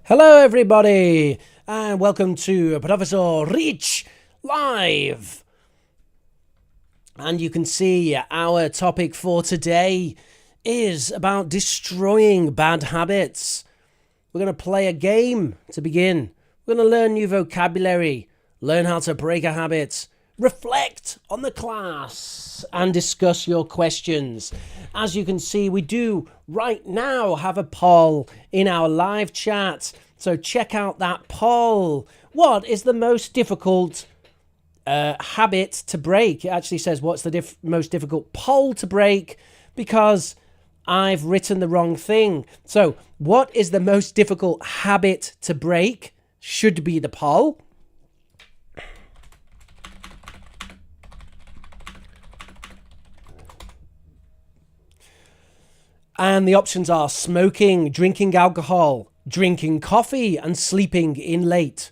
Hello, everybody, and welcome to Professor Rich Live. And you can see our topic for today is about destroying bad habits. We're going to play a game to begin. We're going to learn new vocabulary, learn how to break a habit, reflect on the class, and discuss your questions. As you can see, we do right now have a poll in our live chat. So check out that poll. What is the most difficult habit to break? It actually says what's the most difficult poll to break because I've written the wrong thing. So what is the most difficult habit to break should be the poll. And the options are smoking, drinking alcohol, drinking coffee, and sleeping in late.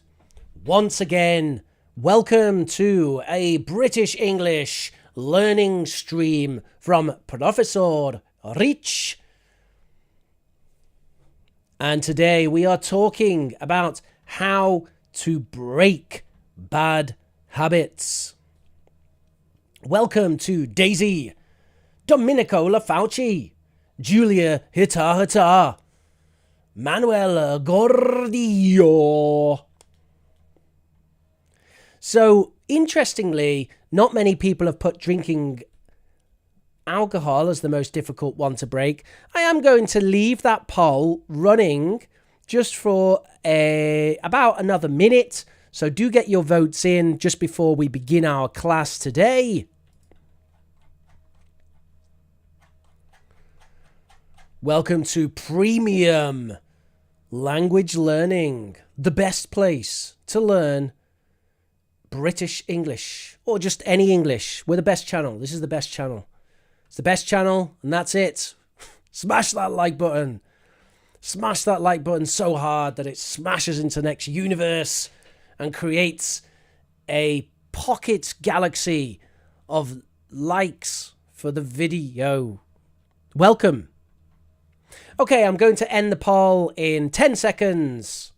Once again, welcome to a British English learning stream from Professor Rich. And today we are talking about how to break bad habits. Welcome to Daisy, Domenico LaFauci, Julia Hita, Manuel Gordillo. So, interestingly, not many people have put drinking alcohol as the most difficult one to break. I am going to leave that poll running just for about another minute. So do get your votes in just before we begin our class today. Welcome to Premium Language Learning, the best place to learn British English or just any English. We're the best channel. This is the best channel. It's the best channel, and that's it. Smash that like button. Smash that like button so hard that it smashes into the next universe and creates a pocket galaxy of likes for the video. Welcome. Okay, I'm going to end the poll in 10 seconds.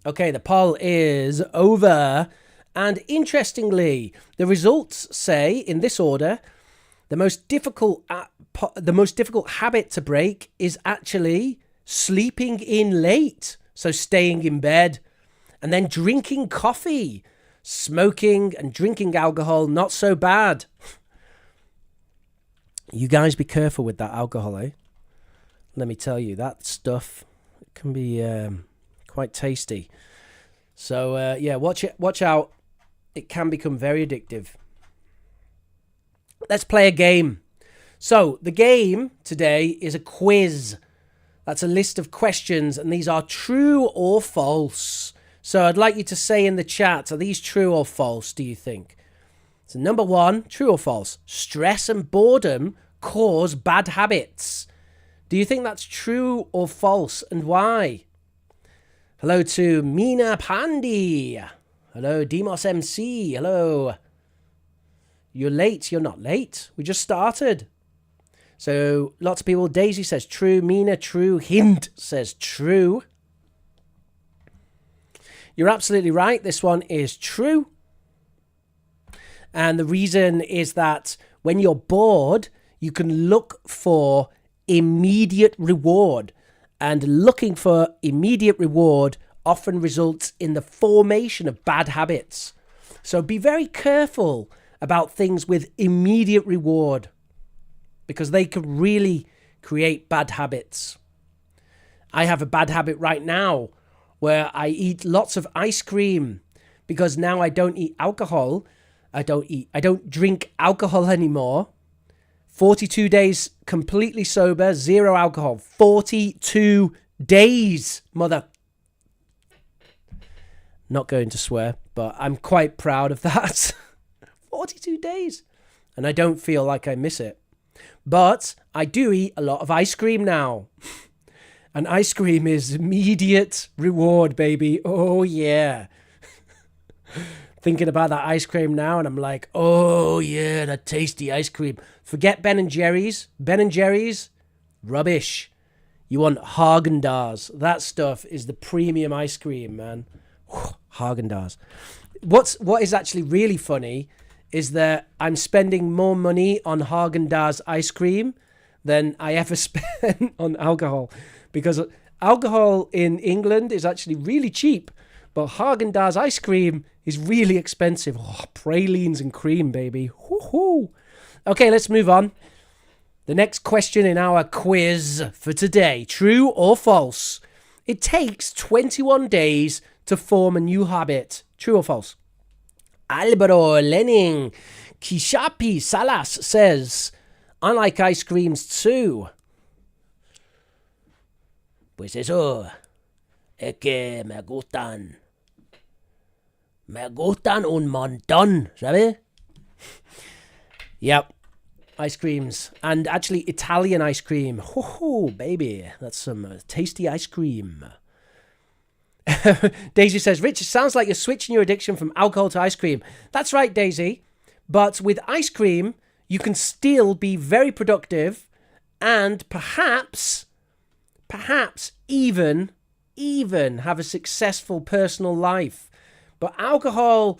Okay, the poll is over. And interestingly, the results say, in this order, the most difficult habit to break is actually sleeping in late. So staying in bed and then drinking coffee. Smoking and drinking alcohol, not so bad. You guys be careful with that alcohol, eh? Let me tell you, that stuff can be quite tasty. So, yeah, watch out. It can become very addictive. Let's play a game. So, the game today is a quiz. That's a list of questions, and these are true or false. So I'd like you to say in the chat, are these true or false, do you think? So number one, true or false? Stress and boredom cause bad habits. Do you think that's true or false, and why? Hello to Mina Pandi. Hello, Demos MC. Hello. You're late. You're not late. We just started. So lots of people. Daisy says true. Mina, true. Hint says true. You're absolutely right. This one is true. And the reason is that when you're bored, you can look for immediate reward. And looking for immediate reward often results in the formation of bad habits. So be very careful about things with immediate reward because they can really create bad habits. I have a bad habit right now where I eat lots of ice cream because now I don't eat alcohol. I don't drink alcohol anymore. 42 days completely sober, zero alcohol. 42 days, mother. Not going to swear, but I'm quite proud of that. 42 days. And I don't feel like I miss it. But I do eat a lot of ice cream now. And ice cream is immediate reward, baby. Oh, yeah. thinking about that ice cream now, and I'm like, oh yeah, that tasty ice cream. Forget Ben and Jerry's. Ben and Jerry's, rubbish. You want Haagen-Dazs. That stuff is the premium ice cream, man. Haagen-Dazs. What is actually really funny is that I'm spending more money on Haagen-Dazs ice cream than I ever spent on alcohol, because alcohol in England is actually really cheap, but Haagen-Dazs ice cream is really expensive. Oh, pralines and cream, baby. Woohoo! Okay, let's move on. The next question in our quiz for today. True or false? It takes 21 days to form a new habit. True or false? Alvaro Lenin Kishapi Salas says, I like ice creams too. Pues eso, es que me gustan. Me gustan un montón, ¿sabes? Yep. Ice creams. And actually Italian ice cream. Ho, baby. That's some tasty ice cream. Daisy says, Rich, it sounds like you're switching your addiction from alcohol to ice cream. That's right, Daisy. But with ice cream, you can still be very productive and perhaps even have a successful personal life. But alcohol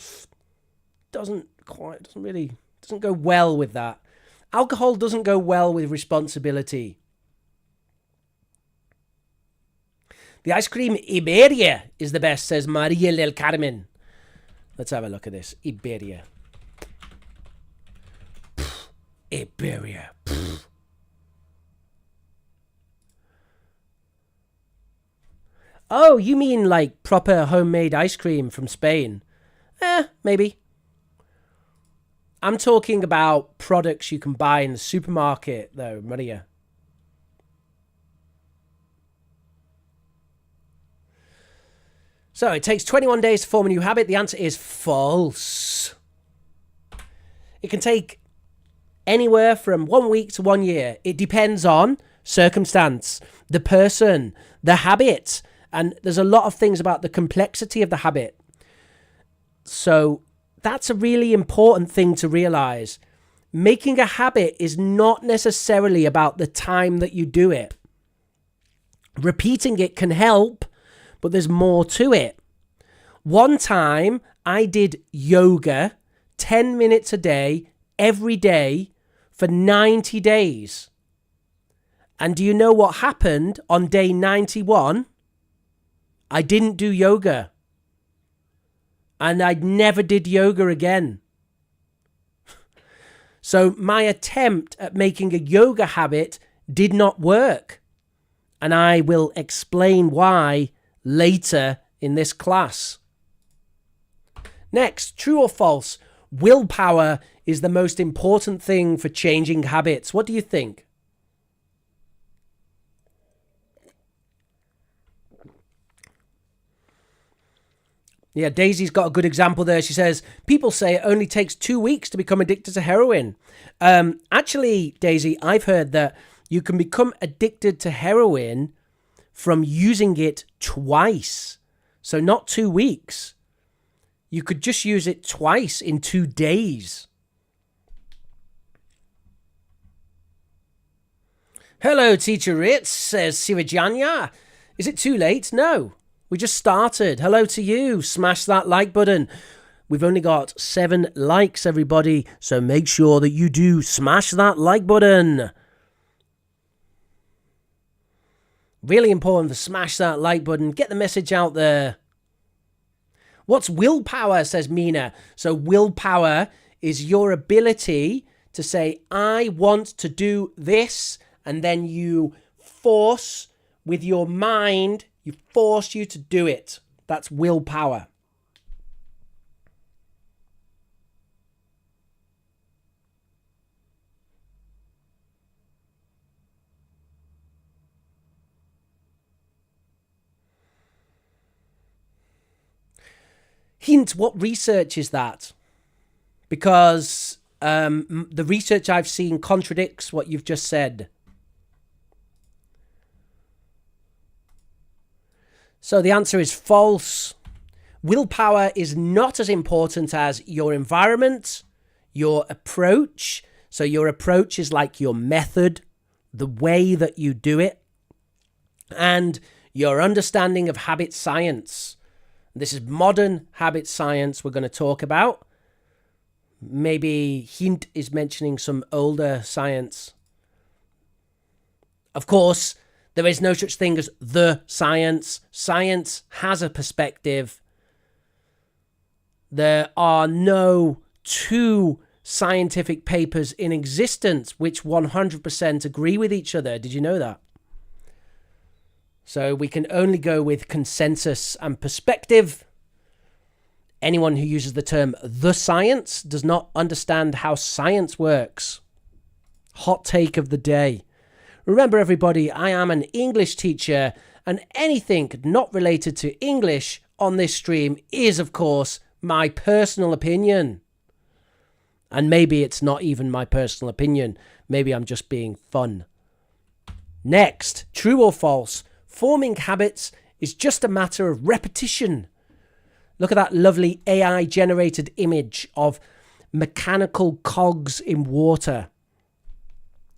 doesn't go well with that. Alcohol doesn't go well with responsibility. The ice cream Iberia is the best, says Maria del Carmen. Let's have a look at this. Iberia. Iberia. Oh, you mean like proper homemade ice cream from Spain? Maybe. I'm talking about products you can buy in the supermarket, though, Maria. So it takes 21 days to form a new habit. The answer is false. It can take anywhere from 1 week to 1 year. It depends on circumstance, the person, the habit, and there's a lot of things about the complexity of the habit. So that's a really important thing to realize. Making a habit is not necessarily about the time that you do it. Repeating it can help, but there's more to it. One time I did yoga 10 minutes a day, every day for 90 days. And do you know what happened on day 91? I didn't do yoga. And I never did yoga again. So my attempt at making a yoga habit did not work. And I will explain why later in this class. Next, true or false? Willpower is the most important thing for changing habits. What do you think? Yeah, Daisy's got a good example there. She says, people say it only takes 2 weeks to become addicted to heroin. Actually, Daisy, I've heard that you can become addicted to heroin from using it twice. So not 2 weeks. You could just use it twice in 2 days. Hello, Teacher Ritz, says Sivajanya. Is it too late? No. We just started. Hello to you. Smash that like button. We've only got 7 likes, everybody. So make sure that you do smash that like button. Really important to smash that like button. Get the message out there. What's willpower, says Mina. So willpower is your ability to say, I want to do this. And then you force with your mind, you force you to do it. That's willpower. Hint, what research is that? Because the research I've seen contradicts what you've just said. So the answer is false. Willpower is not as important as your environment, your approach. So your approach is like your method, the way that you do it, and your understanding of habit science. This is modern habit science we're going to talk about. Maybe Hint is mentioning some older science. Of course, there is no such thing as the science. Science has a perspective. There are no two scientific papers in existence which 100% agree with each other. Did you know that? So we can only go with consensus and perspective. Anyone who uses the term the science does not understand how science works. Hot take of the day. Remember, everybody, I am an English teacher, and anything not related to English on this stream is, of course, my personal opinion. And maybe it's not even my personal opinion. Maybe I'm just being fun. Next, true or false? Forming habits is just a matter of repetition. Look at that lovely AI-generated image of mechanical cogs in water.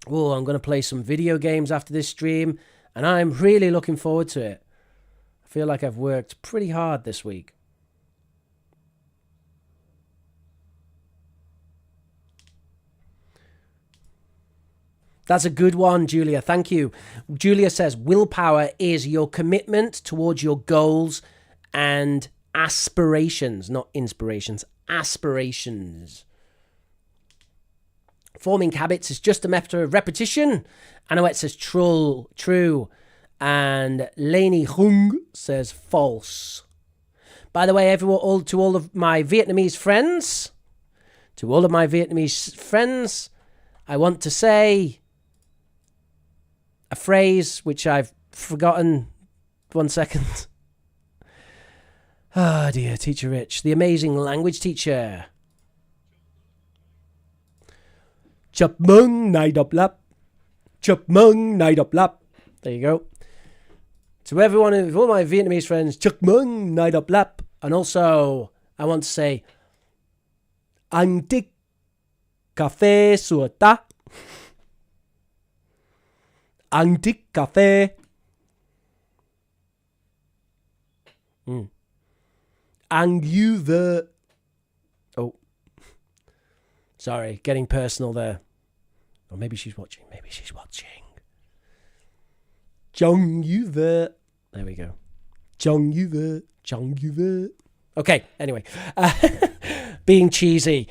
Oh, I'm going to play some video games after this stream, and I'm really looking forward to it. I feel like I've worked pretty hard this week. That's a good one, Julia. Thank you. Julia says, willpower is your commitment towards your goals and aspirations, not inspirations, aspirations. Forming habits is just a matter of repetition. Anouette says true. And Lainey Hung says false. By the way, everyone, to all of my Vietnamese friends, I want to say a phrase which I've forgotten. 1 second. Ah, dear, Teacher Rich, the amazing language teacher. Chập mừng ngày độc lập. Chập mừng ngày độc lập. There you go. To everyone, all my Vietnamese friends, chúc mừng ngày độc lập. And also, I want to say, anh thích cà phê sủa ta. Anh thích cà phê. Anh yêu vợ. Oh. Sorry, getting personal there. Or maybe she's watching. Chồng yêu vợ. There we go. Chồng yêu vợ. Chồng yêu vợ. Okay, anyway. Being cheesy.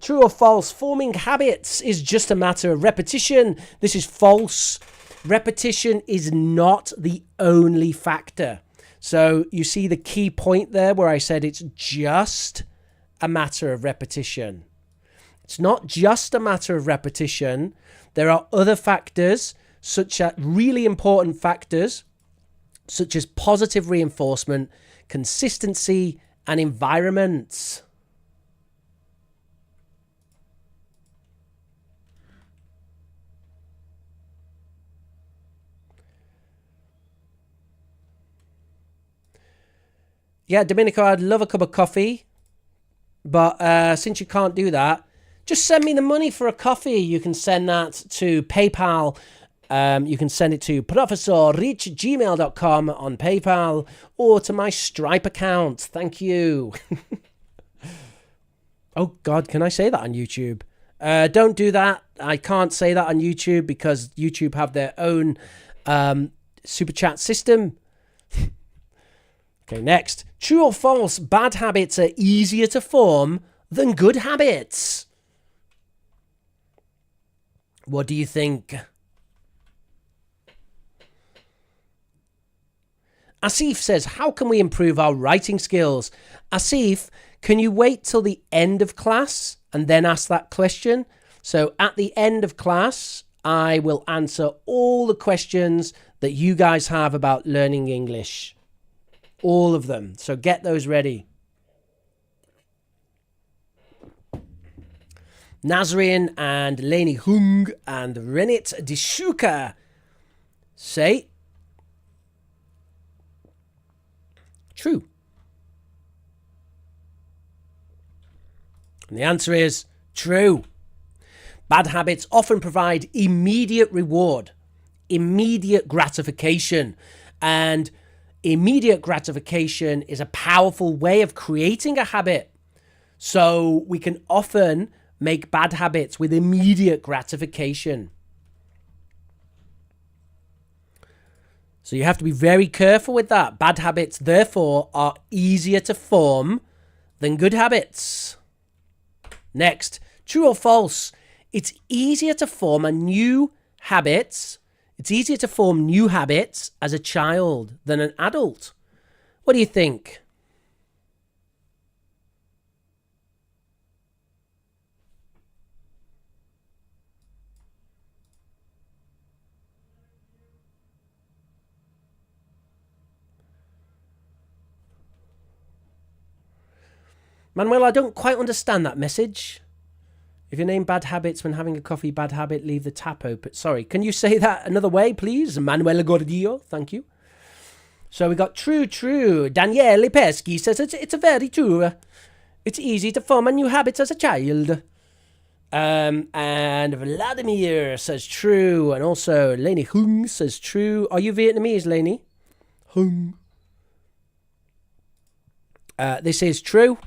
True or false? Forming habits is just a matter of repetition. This is false. Repetition is not the only factor. So you see the key point there where I said it's just a matter of repetition. It's not just a matter of repetition. There are other factors, such as really important factors, such as positive reinforcement, consistency, and environment. Yeah, Domenico, I'd love a cup of coffee, but since you can't do that, just send me the money for a coffee. You can send that to PayPal. You can send it to professorrich@gmail.com on PayPal or to my Stripe account. Thank you. Oh, God, can I say that on YouTube? Don't do that. I can't say that on YouTube because YouTube have their own super chat system. Okay, next. True or false? Bad habits are easier to form than good habits. What do you think? Asif says, how can we improve our writing skills? Asif, can you wait till the end of class and then ask that question? So at the end of class, I will answer all the questions that you guys have about learning English. All of them. So get those ready. Nazarian and Lainey Hung and Renit Dishuka say true. And the answer is true. Bad habits often provide immediate reward, immediate gratification, and immediate gratification is a powerful way of creating a habit. So we can often make bad habits with immediate gratification. So you have to be very careful with that. Bad habits, therefore, are easier to form than good habits. Next, true or false? It's easier to form new habits as a child than an adult. What do you think? Manuel, I don't quite understand that message. If you name bad habits when having a coffee, bad habit, leave the tap open. Sorry, can you say that another way, please? Manuel Gordillo, thank you. So we got true. Daniele Pesci says it's a very true. It's easy to form a new habit as a child. And Vladimir says true. And also Lainey Hung says true. Are you Vietnamese, Lainey? Hung. This is true.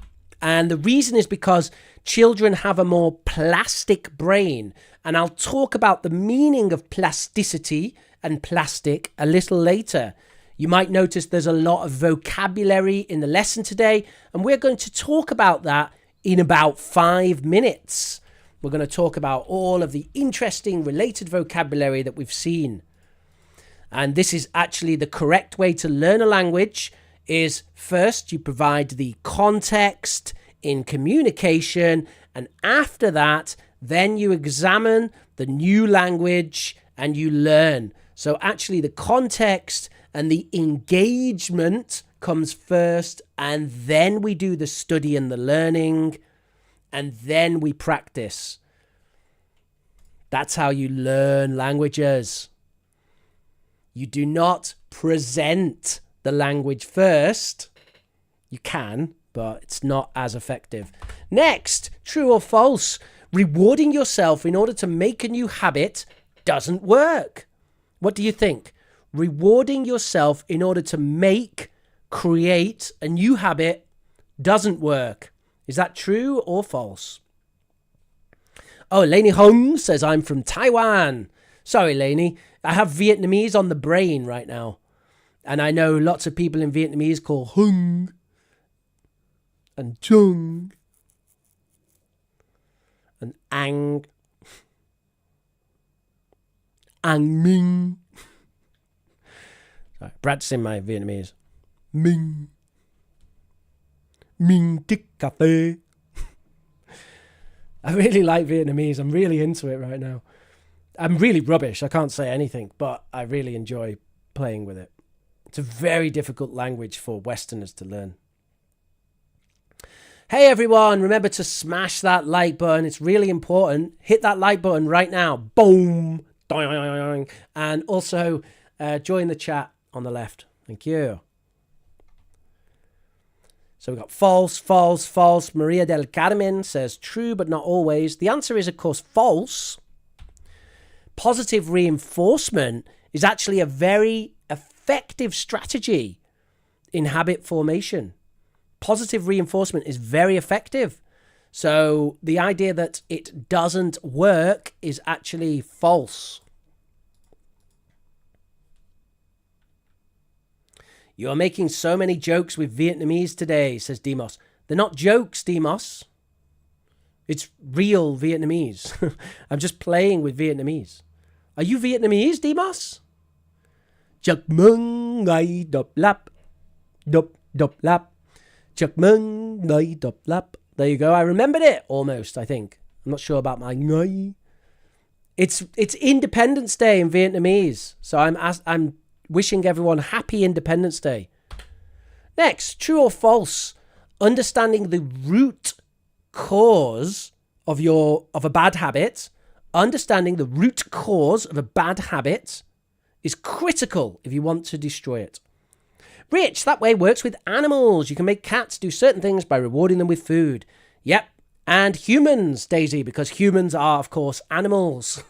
And the reason is because children have a more plastic brain. And I'll talk about the meaning of plasticity and plastic a little later. You might notice there's a lot of vocabulary in the lesson today. And we're going to talk about that in about 5 minutes. We're going to talk about all of the interesting related vocabulary that we've seen. And this is actually the correct way to learn a language. Is first you provide the context in communication, and after that, then you examine the new language and you learn. So actually the context and the engagement comes first, and then we do the study and the learning, and then we practice. That's how you learn languages. You do not present the language first. You can, but it's not as effective. Next, true or false? Rewarding yourself in order to make a new habit doesn't work. What do you think? Rewarding yourself in order to create a new habit doesn't work. Is that true or false? Oh, Lainey Hong says, I'm from Taiwan. Sorry, Lainey. I have Vietnamese on the brain right now. And I know lots of people in Vietnamese call hung and chung and ang ming. Sorry, practicing my Vietnamese. Ming tic cafe. I really like Vietnamese. I'm really into it right now. I'm really rubbish. I can't say anything, but I really enjoy playing with it. It's a very difficult language for Westerners to learn. Hey everyone, remember to smash that like button. It's really important. Hit that like button right now. Boom. And also join the chat on the left. Thank you. So we've got false. Maria del Carmen says true, but not always. The answer is, of course, false. Positive reinforcement is actually a very effective strategy in habit formation. Positive reinforcement is very effective. So the idea that it doesn't work is actually false. You're making so many jokes with Vietnamese today, says Demos. They're not jokes, Demos. It's real Vietnamese. I'm just playing with Vietnamese. Are you Vietnamese, Demos? Chúc mừng ngày độc lập. Độc lập. Chúc mừng ngày độc lập. There you go. I remembered it almost, I think. I'm not sure about my ngày. It's Independence Day in Vietnamese. So I'm wishing everyone happy Independence Day. Next, true or false? Understanding the root cause of a bad habit. Understanding the root cause of a bad habit is critical if you want to destroy it. Rich, that way works with animals. You can make cats do certain things by rewarding them with food. Yep, And humans, Daisy, because humans are, of course, animals.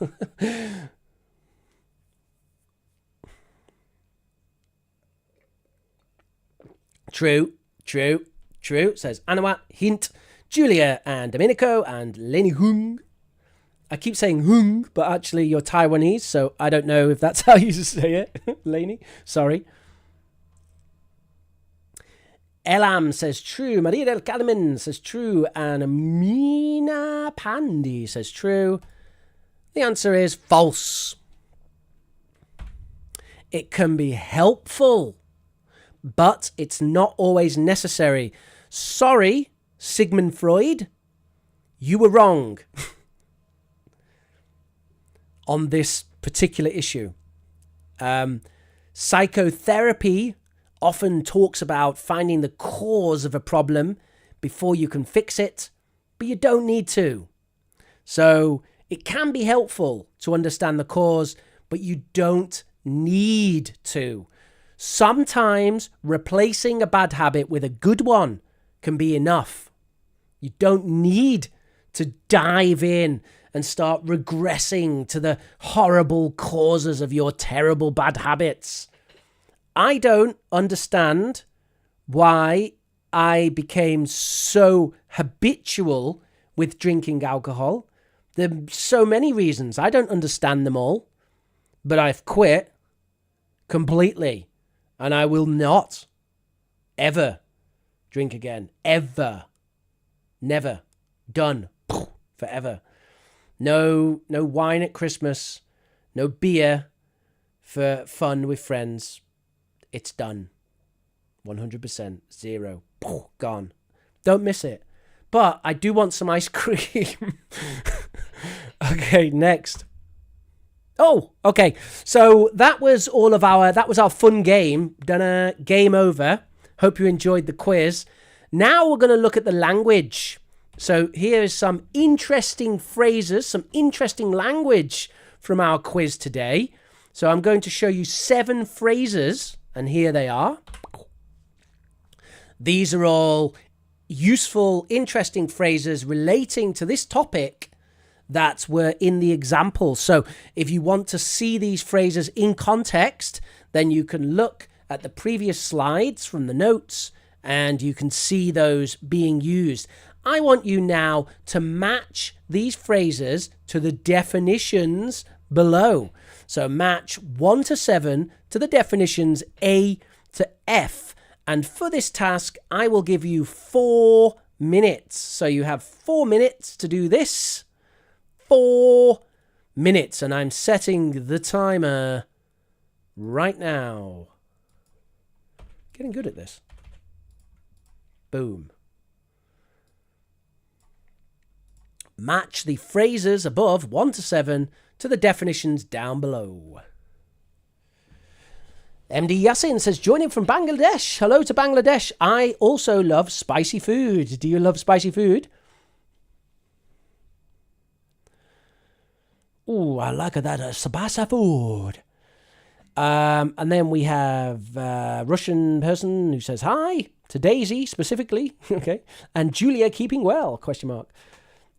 True, says Anawat, Hint, Julia, and Domenico, and Lenny Hung. I keep saying Hung, but actually you're Taiwanese, so I don't know if that's how you say it. Lenny, sorry. Elam says true. Maria del Carmen says true. And Amina Pandi says true. The answer is false. It can be helpful, but it's not always necessary. Sorry, Sigmund Freud, you were wrong on this particular issue. Psychotherapy often talks about finding the cause of a problem before you can fix it, but you don't need to. So it can be helpful to understand the cause, but you don't need to. Sometimes replacing a bad habit with a good one can be enough. You don't need to dive in and start regressing to the horrible causes of your terrible bad habits. I don't understand why I became so habitual with drinking alcohol. There are so many reasons. I don't understand them all. But I've quit completely. And I will not ever drink again. Ever. Never. Done. Forever. No wine at Christmas. No beer for fun with friends. It's done. 100%. Zero. Gone. Don't miss it. But I do want some ice cream. Okay, next. Oh, okay. So that was our fun game. Done. Game over. Hope you enjoyed the quiz. Now we're going to look at the language. So here is some interesting phrases, some interesting language from our quiz today. So I'm going to show you 7 phrases, and here they are. These are all useful, interesting phrases relating to this topic that were in the example. So if you want to see these phrases in context, then you can look at the previous slides from the notes and you can see those being used. I want you now to match these phrases to the definitions below. So match 1 to 7 to the definitions A to F. And for this task, I will give you 4 minutes. So you have 4 minutes to do this. 4 minutes. And I'm setting the timer right now. Getting good at this. Boom. Match the phrases above 1 to 7 to the definitions down below. MD Yassin says, joining from Bangladesh. Hello to Bangladesh. I also love spicy food. Do you love spicy food? Ooh, I like that spicy food. And then we have a Russian person who says hi to Daisy specifically. Okay. And Julia keeping well, question mark.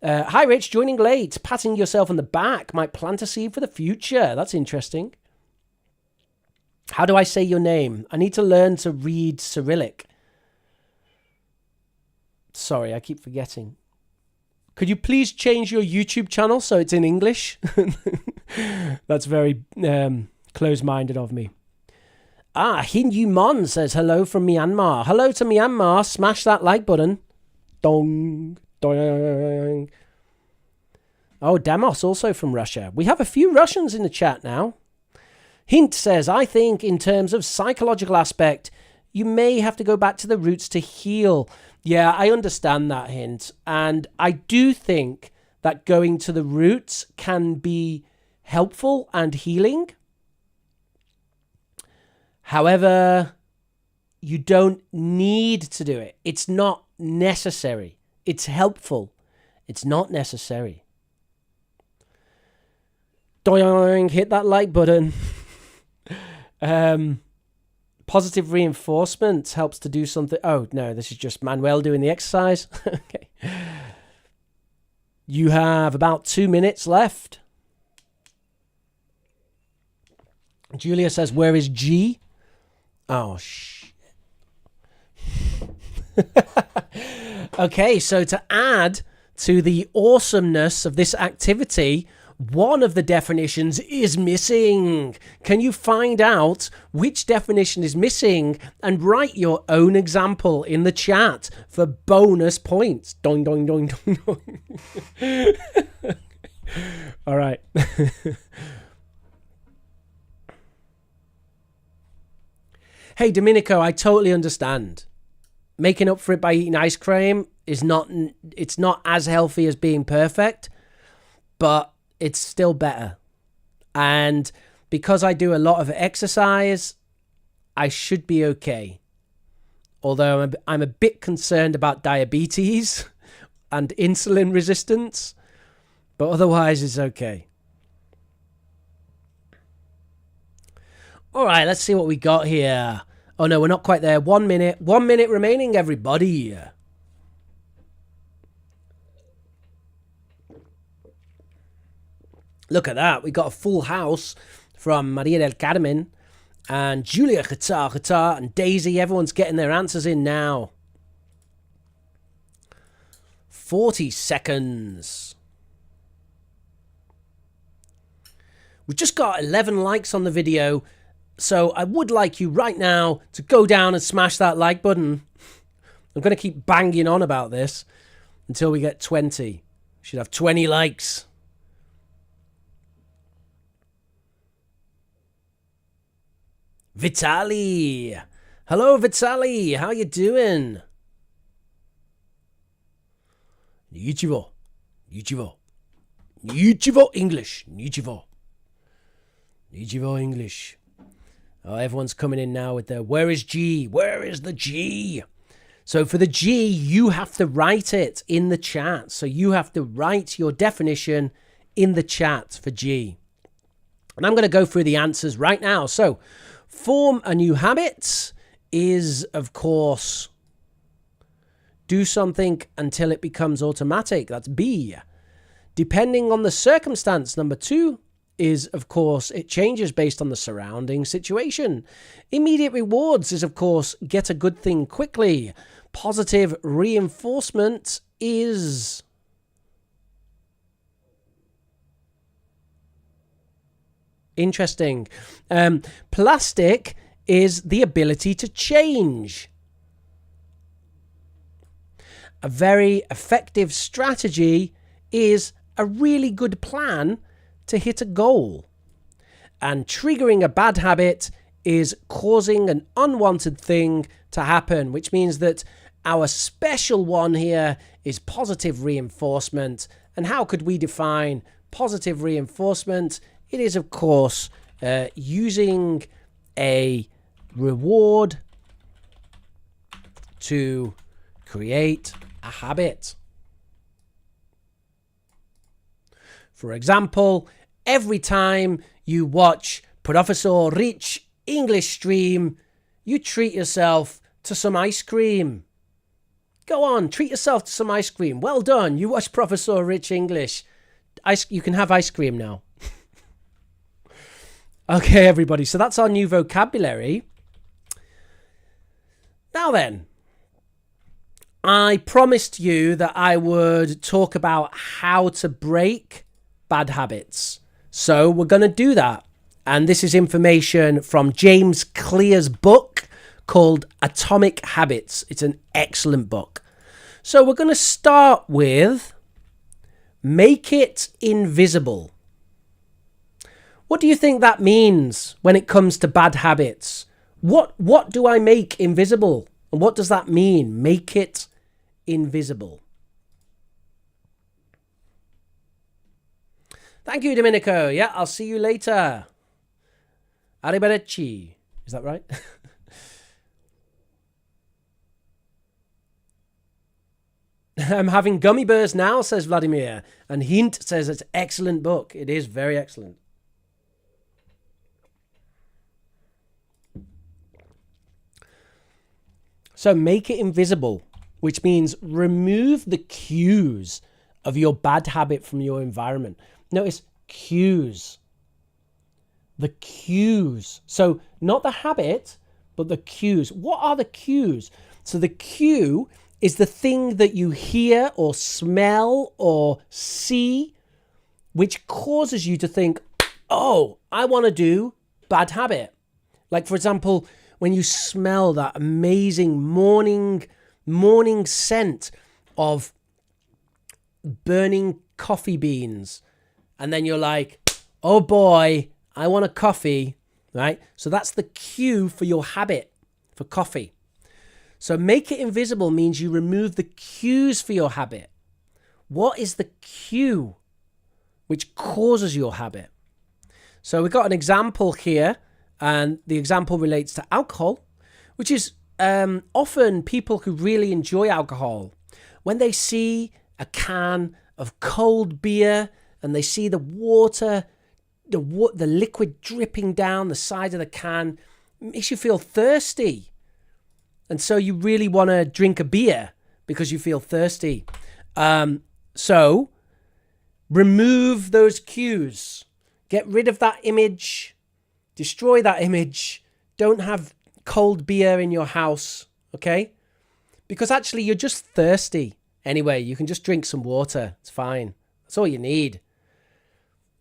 Hi, Rich, joining late. Patting yourself on the back might plant a seed for the future. That's interesting. How do I say your name? I need to learn to read Cyrillic. Sorry, I keep forgetting. Could you please change your YouTube channel so it's in English? That's very close-minded of me. Hindu Mon says hello from Myanmar. Hello to Myanmar. Smash that like button. Dong. Dong. Oh, Damos also from Russia. We have a few Russians in the chat now. Hint says, I think in terms of psychological aspect, you may have to go back to the roots to heal. Yeah, I understand that, Hint. And I do think that going to the roots can be helpful and healing. However, you don't need to do it. It's not necessary. It's helpful. It's not necessary. Doing, hit that like button. Positive reinforcement helps to do something. Oh, no, this is just Manuel doing the exercise. Okay. You have about 2 minutes left. Julia says, where is G? Oh, shit. Okay, so to add to the awesomeness of this activity, one of the definitions is missing. Can you find out which definition is missing and write your own example in the chat for bonus points? Doing, doing, doing, doing, doing. All right. Hey, Domenico, I totally understand. Making up for it by eating ice cream is not as healthy as being perfect, but it's still better. And because I do a lot of exercise, I should be okay. Although I'm a bit concerned about diabetes and insulin resistance, but otherwise it's okay. All right, let's see what we got here. Oh no, we're not quite there. 1 minute. 1 minute remaining, everybody. Look at that. We got a full house from Maria del Carmen and Julia Qatar, and Daisy. Everyone's getting their answers in now. 40 seconds. We've just got 11 likes on the video. So I would like you right now to go down and smash that like button. I'm going to keep banging on about this until we get 20. We should have 20 likes. Vitali. Hello, Vitali. How you doing? Nichivo. Nichivo. Nichivo English. Nichivo. Nichivo English. Oh, everyone's coming in now with their, where is G? Where is the G? So for the G, you have to write it in the chat. So you have to write your definition in the chat for G. And I'm going to go through the answers right now. So form a new habit is, of course, do something until it becomes automatic. That's B. Depending on the circumstance, number 2, is, of course, it changes based on the surrounding situation. Immediate rewards is, of course, get a good thing quickly. Positive reinforcement is interesting. Plastic is the ability to change. A very effective strategy is a really good plan to hit a goal. And triggering a bad habit is causing an unwanted thing to happen, which means that our special one here is positive reinforcement. And how could we define positive reinforcement? It is, of course, using a reward to create a habit. For example, every time you watch Professor Rich English stream, you treat yourself to some ice cream. Go on, treat yourself to some ice cream. Well done, you watch Professor Rich English. You can have ice cream now. Okay, everybody, so that's our new vocabulary. Now then, I promised you that I would talk about how to break bad habits. So we're going to do that. And this is information from James Clear's book called Atomic Habits. It's an excellent book. So we're going to start with make it invisible. What do you think that means when it comes to bad habits? What do I make invisible? And what does that mean? Make it invisible. Thank you, Domenico. Yeah, I'll see you later. Arrivederci. Is that right? I'm having gummy bears now, says Vladimir. And Hint says it's an excellent book. It is very excellent. So make it invisible, which means remove the cues of your bad habit from your environment. Notice cues. The cues. So not the habit, but the cues. What are the cues? So the cue is the thing that you hear or smell or see, which causes you to think, oh, I want to do bad habit. Like, for example, when you smell that amazing morning scent of burning coffee beans, and then you're like, oh boy, I want a coffee, right? So that's the cue for your habit for coffee. So make it invisible means you remove the cues for your habit. What is the cue which causes your habit? So we've got an example here, and the example relates to alcohol, which is often people who really enjoy alcohol, when they see a can of cold beer and they see the water, the liquid dripping down the side of the can, it makes you feel thirsty. And so you really want to drink a beer because you feel thirsty. So remove those cues. Get rid of that image. Destroy that image. Don't have cold beer in your house, okay? Because actually you're just thirsty. Anyway, you can just drink some water. It's fine. That's all you need.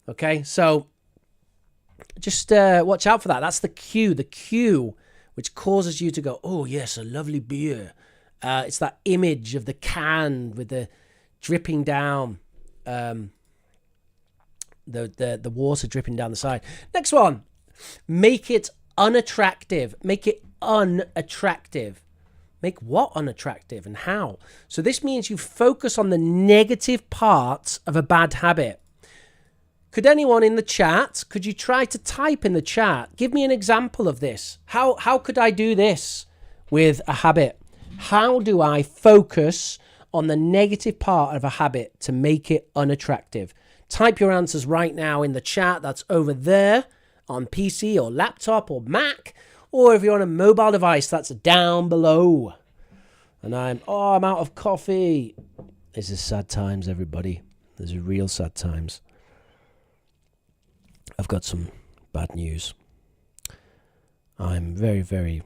Okay, so just watch out for that. That's the cue which causes you to go, oh yes, a lovely beer. It's that image of the can with the dripping down, the water dripping down the side. Next one, make it unattractive. Make it unattractive. Make what unattractive and how? So this means you focus on the negative parts of a bad habit. Could anyone in the chat, could you try to type in the chat? Give me an example of this. How could I do this with a habit? How do I focus on the negative part of a habit to make it unattractive? Type your answers right now in the chat. That's over there on PC or laptop or Mac. Or if you're on a mobile device, that's down below. And I'm out of coffee. This is sad times, everybody. This is real sad times. I've got some bad news. I'm very, very,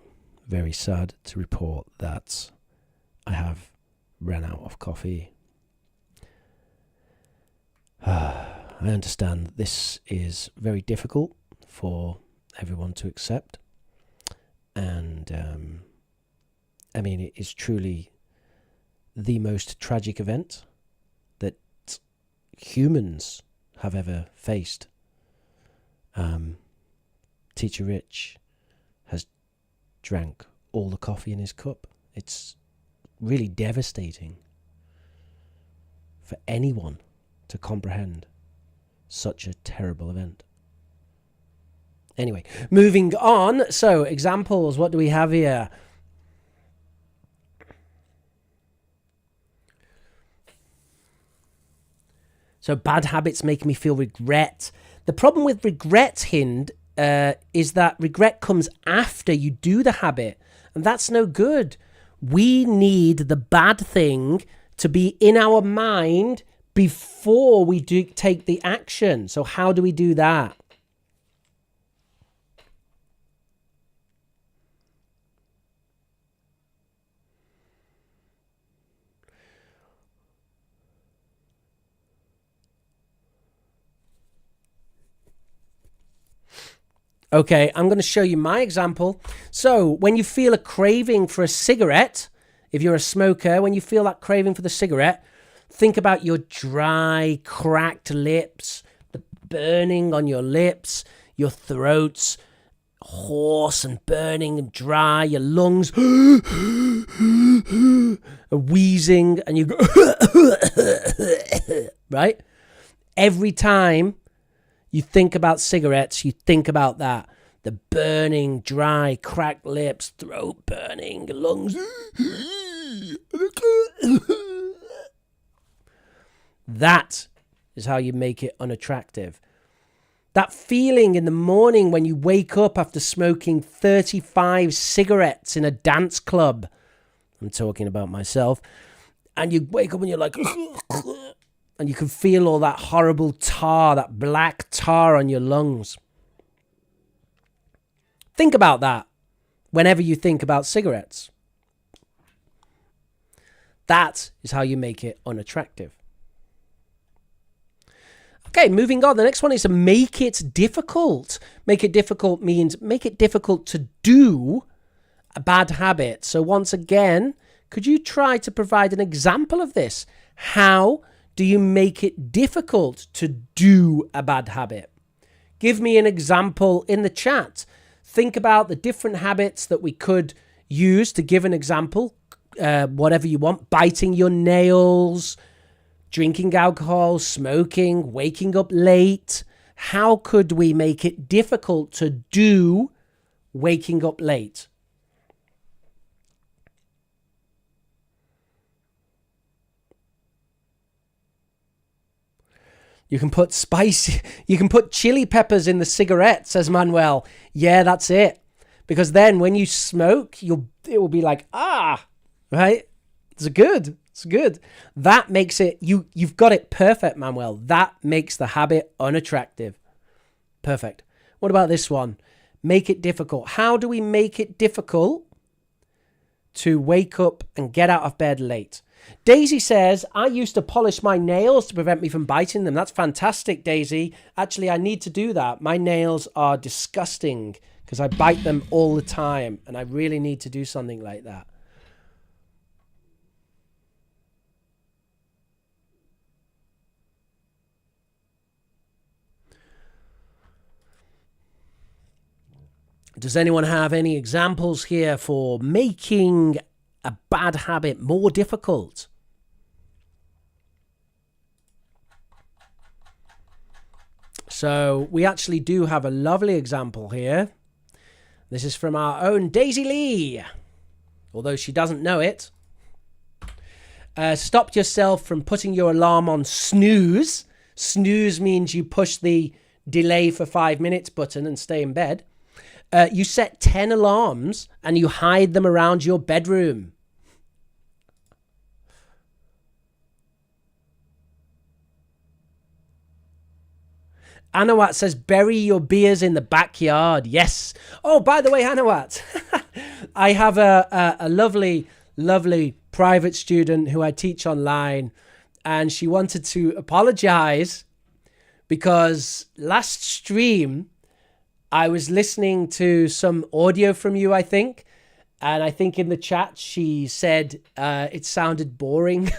very sad to report that I have ran out of coffee. I understand this is very difficult for everyone to accept. And I mean, it is truly the most tragic event that humans have ever faced. Teacher Rich has drank all the coffee in his cup. It's really devastating for anyone to comprehend such a terrible event. Anyway, moving on. So, examples. What do we have here? So, bad habits make me feel regret. The problem with regret, Hind, is that regret comes after you do the habit. And that's no good. We need the bad thing to be in our mind before we do take the action. So, how do we do that? Okay, I'm going to show you my example. So when you feel a craving for a cigarette, if you're a smoker, when you feel that craving for the cigarette, think about your dry, cracked lips, the burning on your lips, your throat's hoarse and burning and dry, your lungs are wheezing, and you go, right? Every time you think about cigarettes, you think about that. The burning, dry, cracked lips, throat burning, lungs. That is how you make it unattractive. That feeling in the morning when you wake up after smoking 35 cigarettes in a dance club. I'm talking about myself. And you wake up and you're like, and you can feel all that horrible tar, that black tar on your lungs. Think about that whenever you think about cigarettes. That is how you make it unattractive. Okay, moving on. The next one is to make it difficult. Make it difficult means make it difficult to do a bad habit. So once again, could you try to provide an example of this? How do you make it difficult to do a bad habit? Give me an example in the chat. Think about the different habits that we could use to give an example. Whatever you want. Biting your nails, drinking alcohol, smoking, waking up late. How could we make it difficult to do waking up late? You can put chili peppers in the cigarette, says Manuel. Yeah, that's it. Because then when you smoke, it will be like, right? It's good. That makes it, you've got it perfect, Manuel. That makes the habit unattractive. Perfect. What about this one? Make it difficult. How do we make it difficult to wake up and get out of bed late? Daisy says, I used to polish my nails to prevent me from biting them. That's fantastic, Daisy. Actually, I need to do that. My nails are disgusting because I bite them all the time, and I really need to do something like that. Does anyone have any examples here for making a bad habit more difficult? So we actually do have a lovely example here. This is from our own Daisy Lee, although she doesn't know it. Stop yourself from putting your alarm on snooze. Snooze means you push the delay for 5 minutes button and stay in bed. You set 10 alarms and you hide them around your bedroom. Anawat says, bury your beers in the backyard. Yes. Oh, by the way, Anawat, I have a lovely, lovely private student who I teach online, and she wanted to apologize because last stream I was listening to some audio from you, I think. And I think in the chat, she said it sounded boring.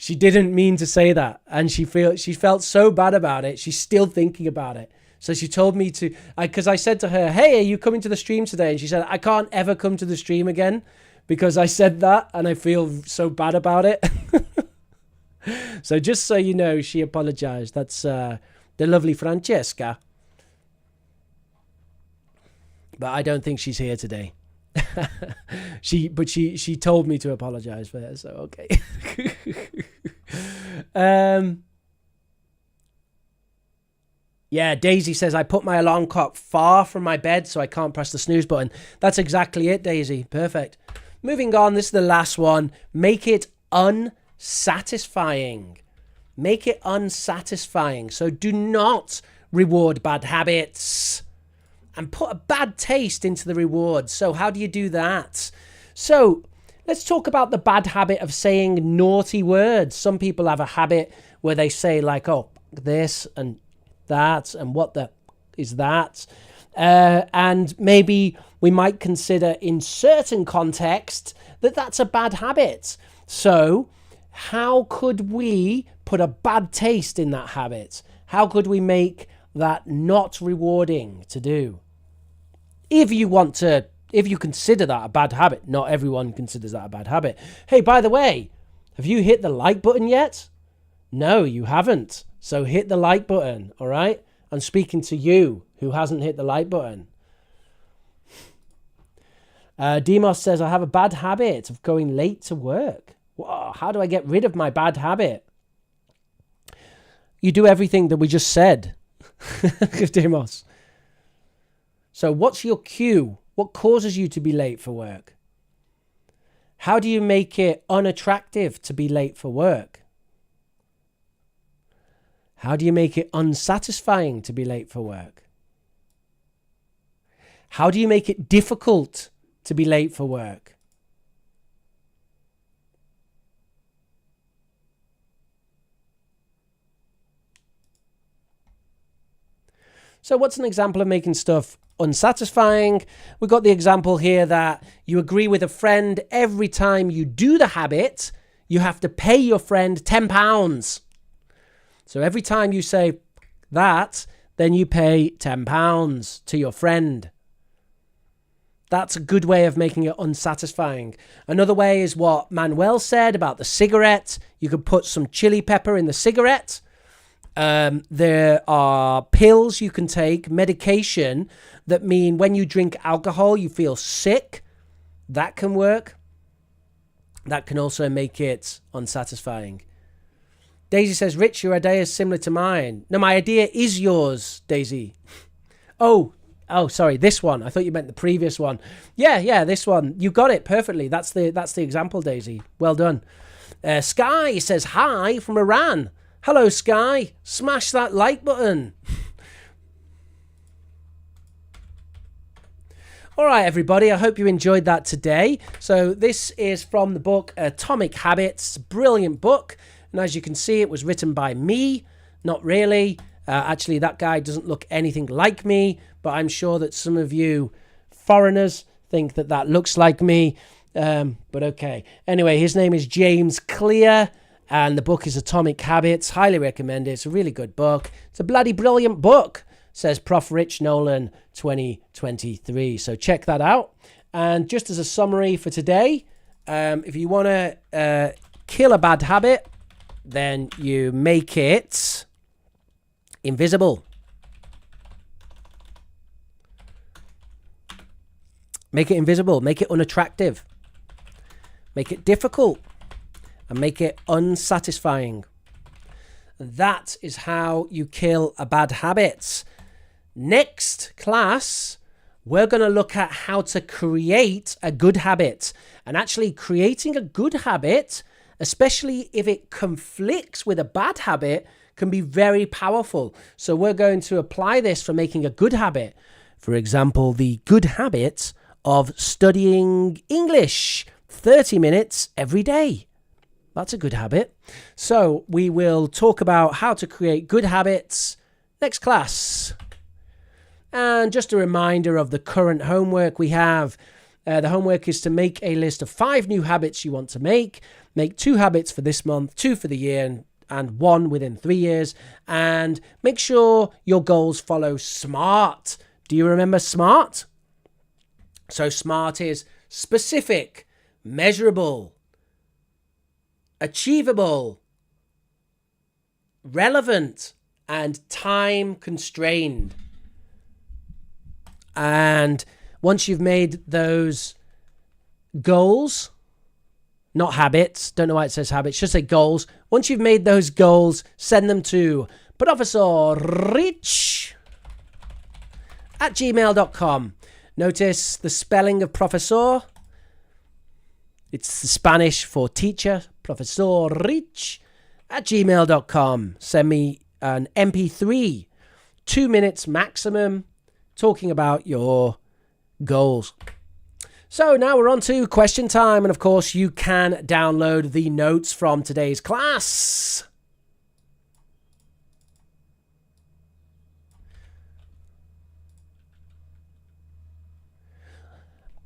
She didn't mean to say that. And she felt so bad about it. She's still thinking about it. So she told me to, because I said to her, hey, are you coming to the stream today? And she said, I can't ever come to the stream again because I said that and I feel so bad about it. So just so you know, she apologized. That's the lovely Francesca. But I don't think she's here today. She told me to apologize for her, so okay. Yeah, Daisy says, I put my alarm clock far from my bed so I can't press the snooze button. That's exactly it, Daisy. Perfect. Moving on, this is the last one. Make it unsatisfying. Make it unsatisfying. So do not reward bad habits and put a bad taste into the reward. So how do you do that? So let's talk about the bad habit of saying naughty words. Some people have a habit where they say like, oh, this and that and what the is that? And maybe we might consider in certain context that that's a bad habit. So how could we put a bad taste in that habit? How could we make that not rewarding to do? If you consider that a bad habit, not everyone considers that a bad habit. Hey, by the way, have you hit the like button yet? No, you haven't. So hit the like button, all right? I'm speaking to you who hasn't hit the like button. Demos says, I have a bad habit of going late to work. Whoa, how do I get rid of my bad habit? You do everything that we just said, Demos. So what's your cue? What causes you to be late for work? How do you make it unattractive to be late for work? How do you make it unsatisfying to be late for work? How do you make it difficult to be late for work? So what's an example of making stuff unsatisfying? We've got the example here that you agree with a friend every time you do the habit, you have to pay your friend £10. So every time you say that, then you pay £10 to your friend. That's a good way of making it unsatisfying. Another way is what Manuel said about the cigarette. You could put some chili pepper in the cigarette. There are pills you can take, medication, that mean when you drink alcohol, you feel sick. That can work. That can also make it unsatisfying. Daisy says, Rich, your idea is similar to mine. No, my idea is yours, Daisy. Oh, sorry, this one. I thought you meant the previous one. Yeah, this one. You got it perfectly. That's the example, Daisy. Well done. Sky says, hi from Iran. Hello, Sky. Smash that like button. All right, everybody. I hope you enjoyed that today. So this is from the book Atomic Habits. Brilliant book. And as you can see, it was written by me. Not really. Actually, that guy doesn't look anything like me. But I'm sure that some of you foreigners think that looks like me. But okay. Anyway, his name is James Clear. And the book is Atomic Habits. Highly recommend it. It's a really good book. It's a bloody brilliant book, says Prof. Rich Nolan 2023. So check that out. And just as a summary for today, if you want to kill a bad habit, then you make it invisible. Make it invisible. Make it unattractive. Make it difficult. And make it unsatisfying. That is how you kill a bad habit. Next class, we're going to look at how to create a good habit. And actually creating a good habit, especially if it conflicts with a bad habit, can be very powerful. So we're going to apply this for making a good habit. For example, the good habit of studying English 30 minutes every day. That's a good habit. So we will talk about how to create good habits next class. And just a reminder of the current homework we have. The homework is to make a list of 5 new habits you want to make. Make 2 habits for this month, 2 for the year, and 1 within 3 years. And make sure your goals follow SMART. Do you remember SMART? So SMART is specific, measurable, achievable, relevant, and time constrained. And once you've made those goals, not habits, don't know why it says habits, just say goals. Once you've made those goals, send them to profesorrich@gmail.com. Notice the spelling of profesor. It's the Spanish for teacher, profesorrich@gmail.com. Send me an MP3, 2 minutes maximum, talking about your goals. So now we're on to question time. And of course, you can download the notes from today's class.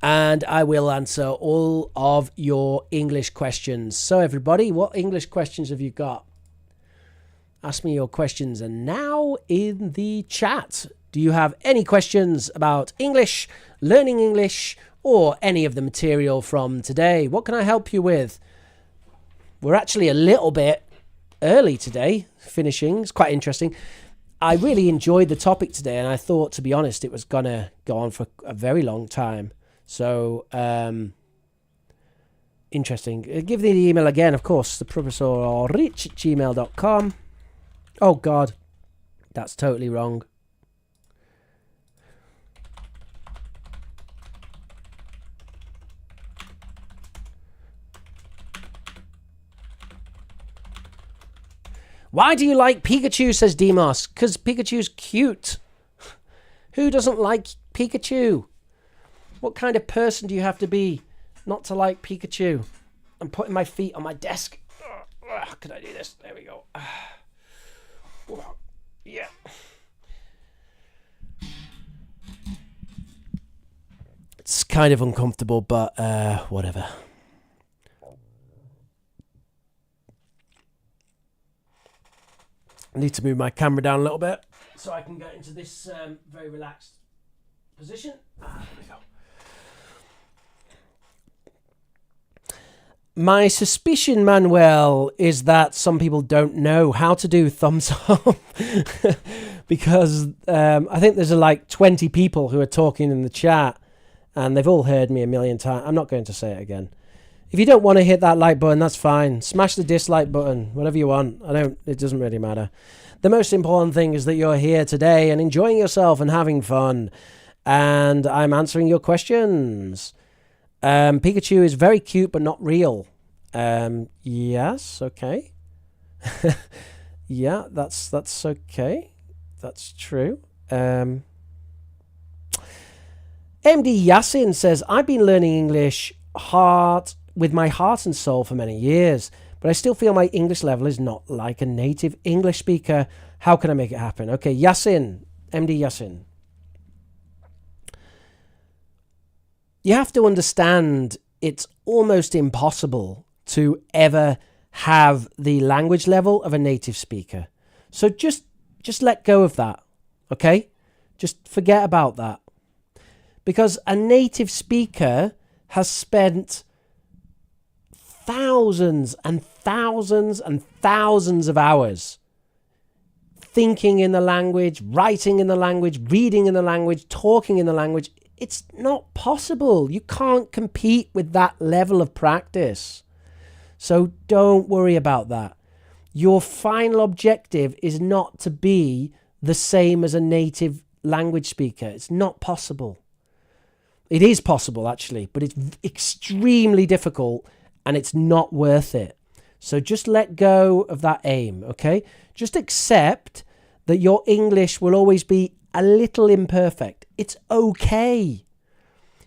And I will answer all of your English questions. So everybody, what English questions have you got? Ask me your questions and now in the chat. Do you have any questions about English, learning English, or any of the material from today? What can I help you with? We're actually a little bit early today, finishing. It's quite interesting. I really enjoyed the topic today, and I thought, to be honest, it was going to go on for a very long time. So, interesting. Give the email again, of course, the profesorrich@gmail.com. Oh, God. That's totally wrong. Why do you like Pikachu, says Demos? Because Pikachu's cute. Who doesn't like Pikachu? What kind of person do you have to be not to like Pikachu? I'm putting my feet on my desk. Can I do this? There we go. Yeah. It's kind of uncomfortable, but whatever. I need to move my camera down a little bit so I can get into this very relaxed position. There we go. My suspicion, Manuel, is that some people don't know how to do thumbs up because I think there's like 20 people who are talking in the chat and they've all heard me a million times. I'm not going to say it again. If you don't want to hit that like button, that's fine. Smash the dislike button, whatever you want. It doesn't really matter. The most important thing is that you're here today and enjoying yourself and having fun. And I'm answering your questions. Pikachu is very cute, but not real. Yes, okay. Yeah, that's okay. That's true. MD Yasin says, I've been learning English with my heart and soul for many years, but I still feel my English level is not like a native English speaker. How can I make it happen? Okay, Yasin, MD Yasin. You have to understand it's almost impossible to ever have the language level of a native speaker. So just let go of that, okay? Just forget about that. Because a native speaker has spent thousands and thousands and thousands of hours thinking in the language, writing in the language, reading in the language, talking in the language. It's not possible. You can't compete with that level of practice. So don't worry about that. Your final objective is not to be the same as a native language speaker. It's not possible. It is possible, actually, but it's extremely difficult and it's not worth it. So just let go of that aim, okay? Just accept that your English will always be a little imperfect. It's okay.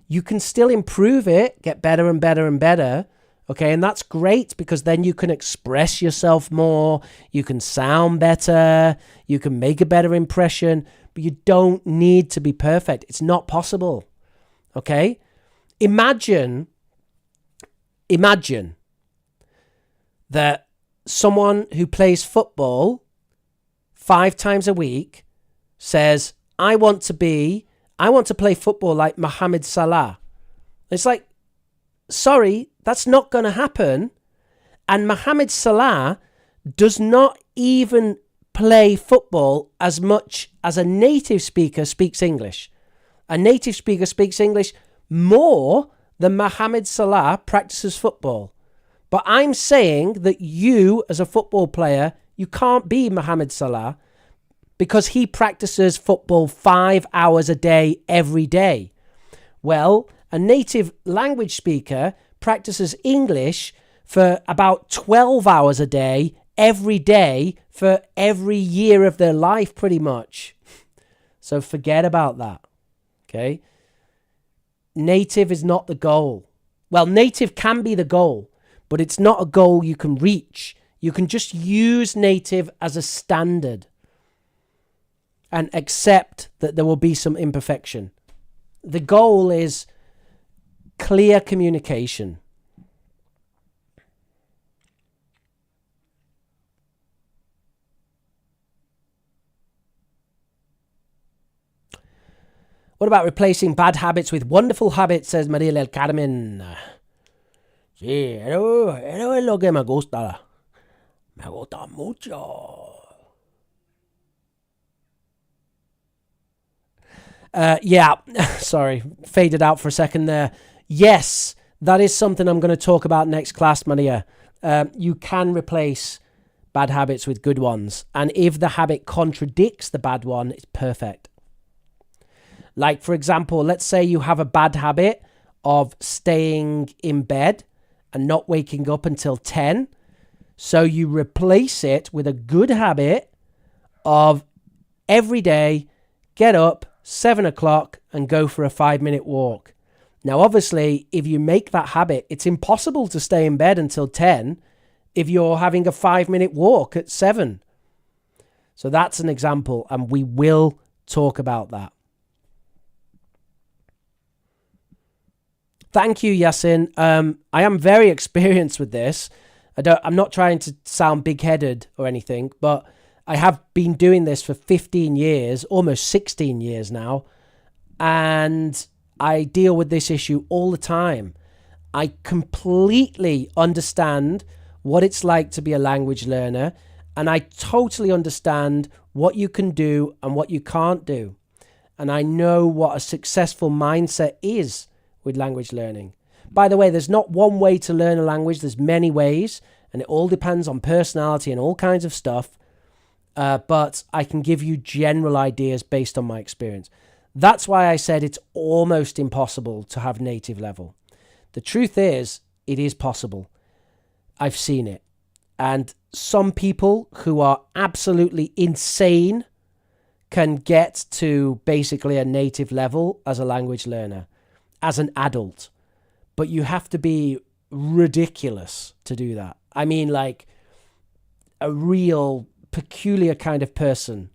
You can still improve it, get better and better and better, okay? And that's great because then you can express yourself more, you can sound better, you can make a better impression, but you don't need to be perfect. It's not possible, okay? Imagine that someone who plays football 5 times a week says, I want to play football like Mohamed Salah. It's like, sorry, that's not going to happen. And Mohamed Salah does not even play football as much as a native speaker speaks English. A native speaker speaks English more than Mohamed Salah practices football. But I'm saying that you, as a football player, you can't be Mohamed Salah because he practices football 5 hours a day, every day. Well, a native language speaker practices English for about 12 hours a day, every day, for every year of their life, pretty much. So forget about that, okay? Native is not the goal. Well, native can be the goal, but it's not a goal you can reach. You can just use native as a standard and accept that there will be some imperfection. The goal is clear communication. What about replacing bad habits with wonderful habits, says Maria del Carmen. Sí, eso es lo que me gusta. Me gusta mucho. Yeah, sorry, faded out for a second there. Yes, that is something I'm going to talk about next class, Maria. You can replace bad habits with good ones. And if the habit contradicts the bad one, it's perfect. Like, for example, let's say you have a bad habit of staying in bed and not waking up until 10. So you replace it with a good habit of every day, get up 7 o'clock and go for a 5-minute walk. Now, obviously, if you make that habit, it's impossible to stay in bed until 10 if you're having a 5-minute walk at 7. So that's an example, and we will talk about that. Thank you, Yasin. I am very experienced with this. I'm not trying to sound big-headed or anything, but I have been doing this for 15 years, almost 16 years now, and I deal with this issue all the time. I completely understand what it's like to be a language learner, and I totally understand what you can do and what you can't do. And I know what a successful mindset is with language learning. By the way, there's not one way to learn a language. There's many ways, and it all depends on personality and all kinds of stuff. But I can give you general ideas based on my experience. That's why I said it's almost impossible to have native level. The truth is, it is possible. I've seen it. And some people who are absolutely insane can get to basically a native level as a language learner, as an adult. But you have to be ridiculous to do that. I mean, like a real peculiar kind of person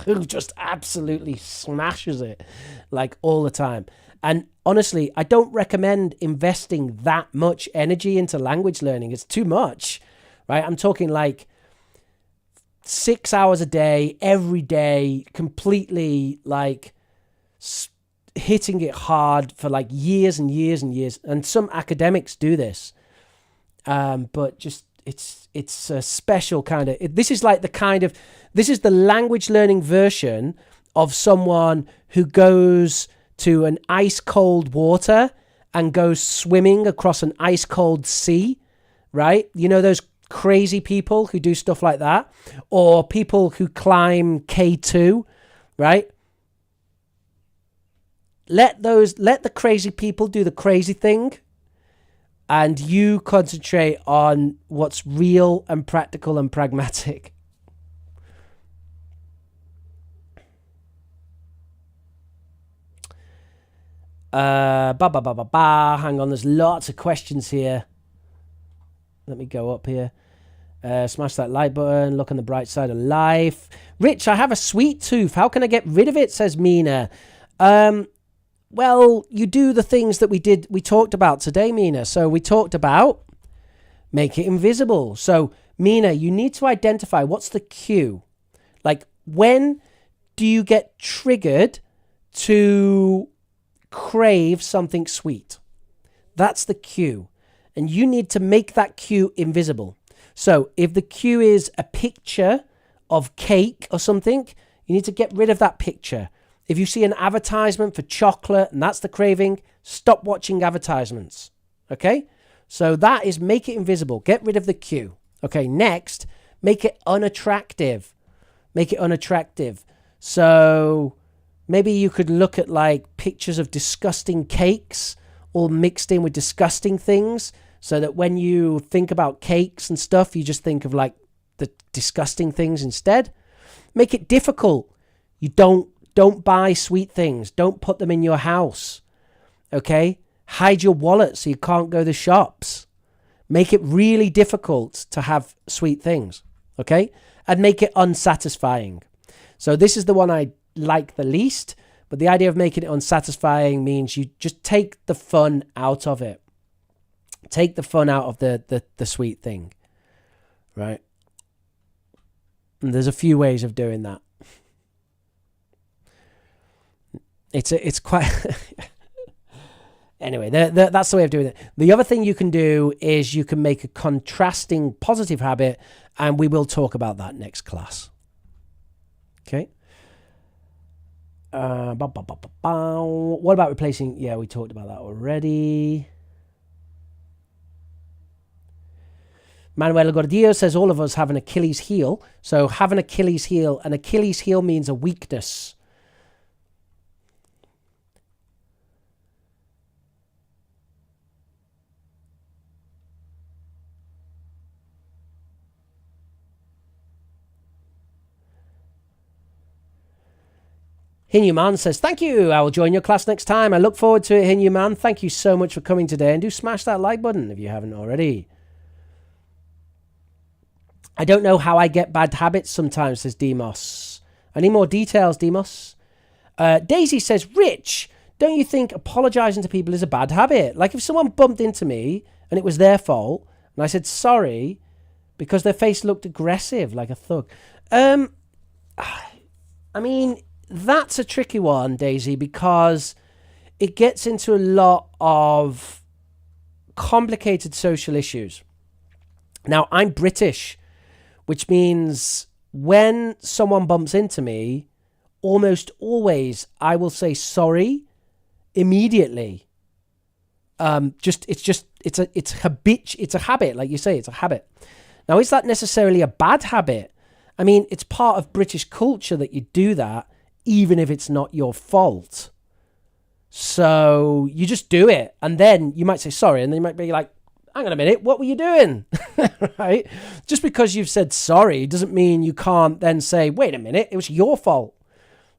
who just absolutely smashes it like all the time. And honestly, I don't recommend investing that much energy into language learning. It's too much, right? I'm talking like 6 hours a day, every day, completely like hitting it hard for like years and years and years. And some academics do this, but just it's a special kind of. This is the language learning version of someone who goes to an ice cold water and goes swimming across an ice cold sea, right? You know those crazy people who do stuff like that, or people who climb K2, right? Let the crazy people do the crazy thing, and you concentrate on what's real and practical and pragmatic. Hang on, there's lots of questions here. Let me go up here. Smash that like button. Look on the bright side of life. Rich, I have a sweet tooth. How can I get rid of it? Says Mina. Well, you do the things that we talked about today, Mina. So we talked about make it invisible. So, Mina, you need to identify what's the cue. Like, when do you get triggered to crave something sweet? That's the cue. And you need to make that cue invisible. So if the cue is a picture of cake or something, you need to get rid of that picture. If you see an advertisement for chocolate and that's the craving, stop watching advertisements. Okay? So that is make it invisible. Get rid of the cue. Okay, next, make it unattractive. Make it unattractive. So maybe you could look at like pictures of disgusting cakes all mixed in with disgusting things, so that when you think about cakes and stuff, you just think of like the disgusting things instead. Make it difficult. You don't buy sweet things. Don't put them in your house. Okay? Hide your wallet so you can't go to shops. Make it really difficult to have sweet things. Okay? And make it unsatisfying. So this is the one I like the least, but the idea of making it unsatisfying means you just take the fun out of it. Take the fun out of the sweet thing. Right? And there's a few ways of doing that. It's quite... Anyway, that's the way of doing it. The other thing you can do is you can make a contrasting positive habit, and we will talk about that next class. Okay? What about replacing... Yeah, we talked about that already. Manuel Gordillo says all of us have an Achilles heel. So have an Achilles heel means a weakness. Hinuman says, thank you. I will join your class next time. I look forward to it, Hinuman. Thank you so much for coming today. And do smash that like button if you haven't already. I don't know how I get bad habits sometimes, says Demos. Any more details, Demos? Daisy says, Rich, don't you think apologizing to people is a bad habit? Like if someone bumped into me and it was their fault and I said sorry because their face looked aggressive like a thug. I mean, that's a tricky one, Daisy, because it gets into a lot of complicated social issues. Now, I'm British, which means when someone bumps into me, almost always I will say sorry immediately. It's a habit, like you say, it's a habit. Now, is that necessarily a bad habit? I mean, it's part of British culture that you do that, even if it's not your fault. So you just do it, and then you might say sorry, and then you might be like, hang on a minute, what were you doing? Right? Just because you've said sorry doesn't mean you can't then say, wait a minute, it was your fault.